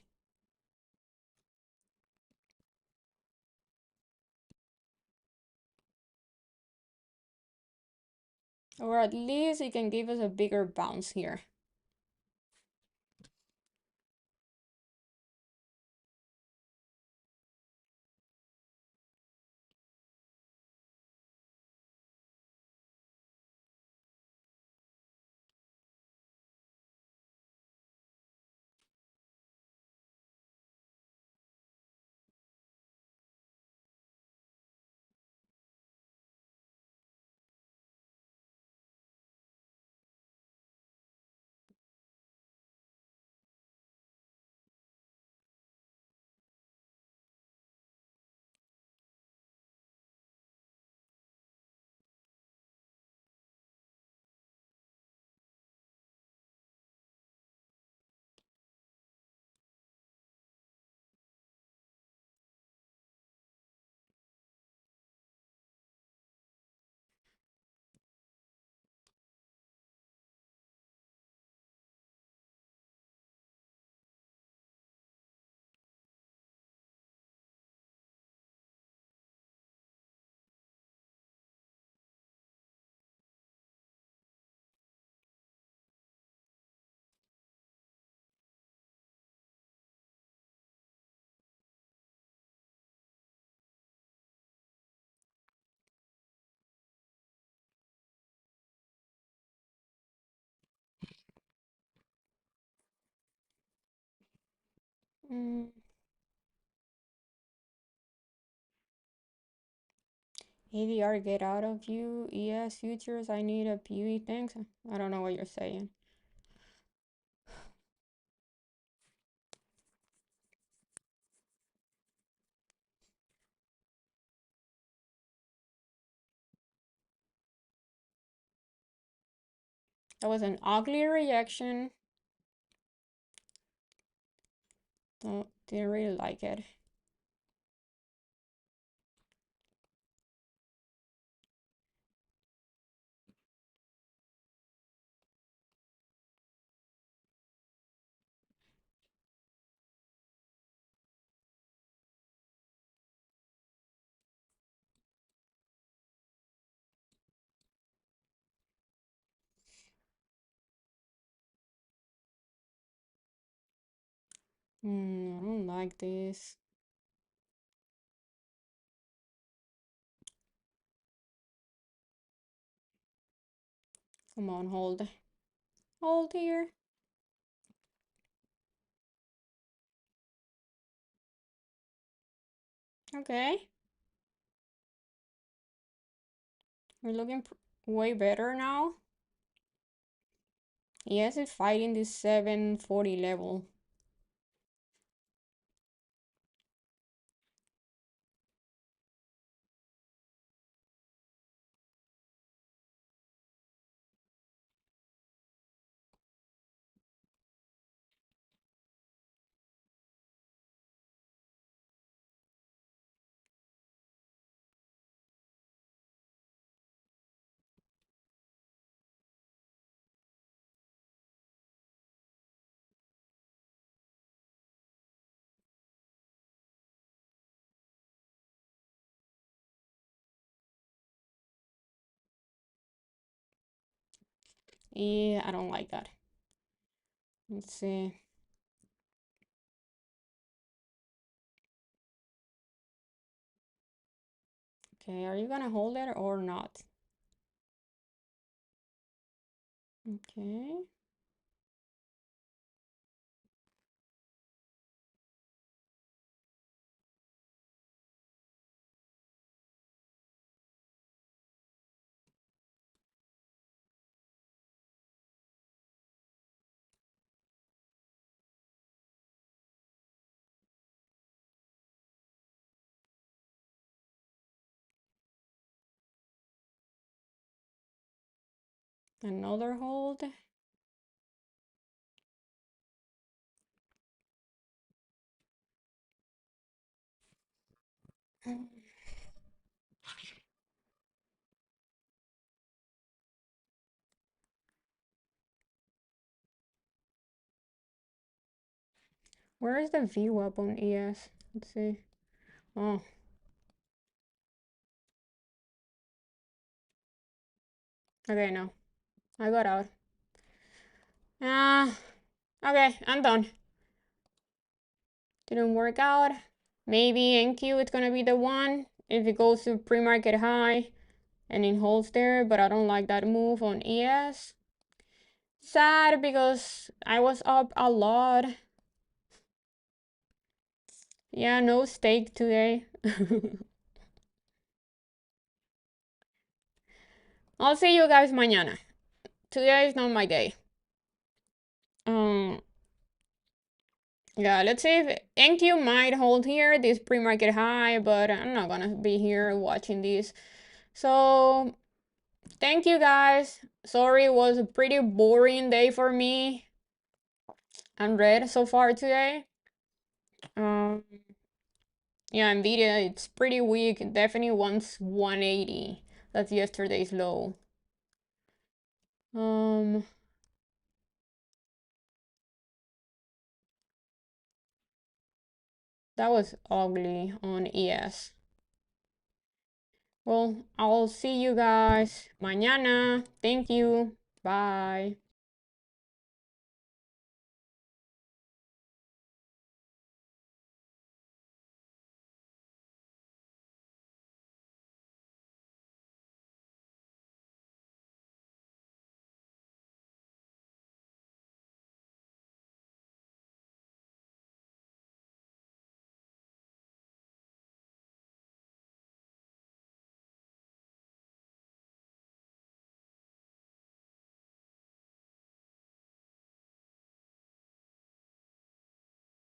Or at least it can give us a bigger bounce here. Mm, ADR get out of you. ES futures, I need a PE. Thanks. I don't know what you're saying. That was an ugly reaction. Didn't really like it. I don't like this. Come on, hold. Hold here. Okay. We're looking way better now. Yes, it's fighting this 740 level. Yeah, I don't like that. Let's see. Okay, are you gonna hold it or not? Okay. Another hold. Where is the VWAP on ES? Let's see. Oh. Okay, no. I got out. Okay, I'm done. Didn't work out. Maybe NQ it's gonna be the one if it goes to pre-market high and it holds there, but I don't like that move on ES. Sad because I was up a lot. Yeah, no steak today. I'll see you guys mañana. Today is not my day. Yeah, let's see if NQ might hold here, this pre-market high, but I'm not gonna be here watching this. So, thank you guys. Sorry, it was a pretty boring day for me and red so far today. Yeah, Nvidia, it's pretty weak. It definitely wants 180. That's yesterday's low. That was ugly on ES. Well, I'll see you guys mañana. Thank you. Bye.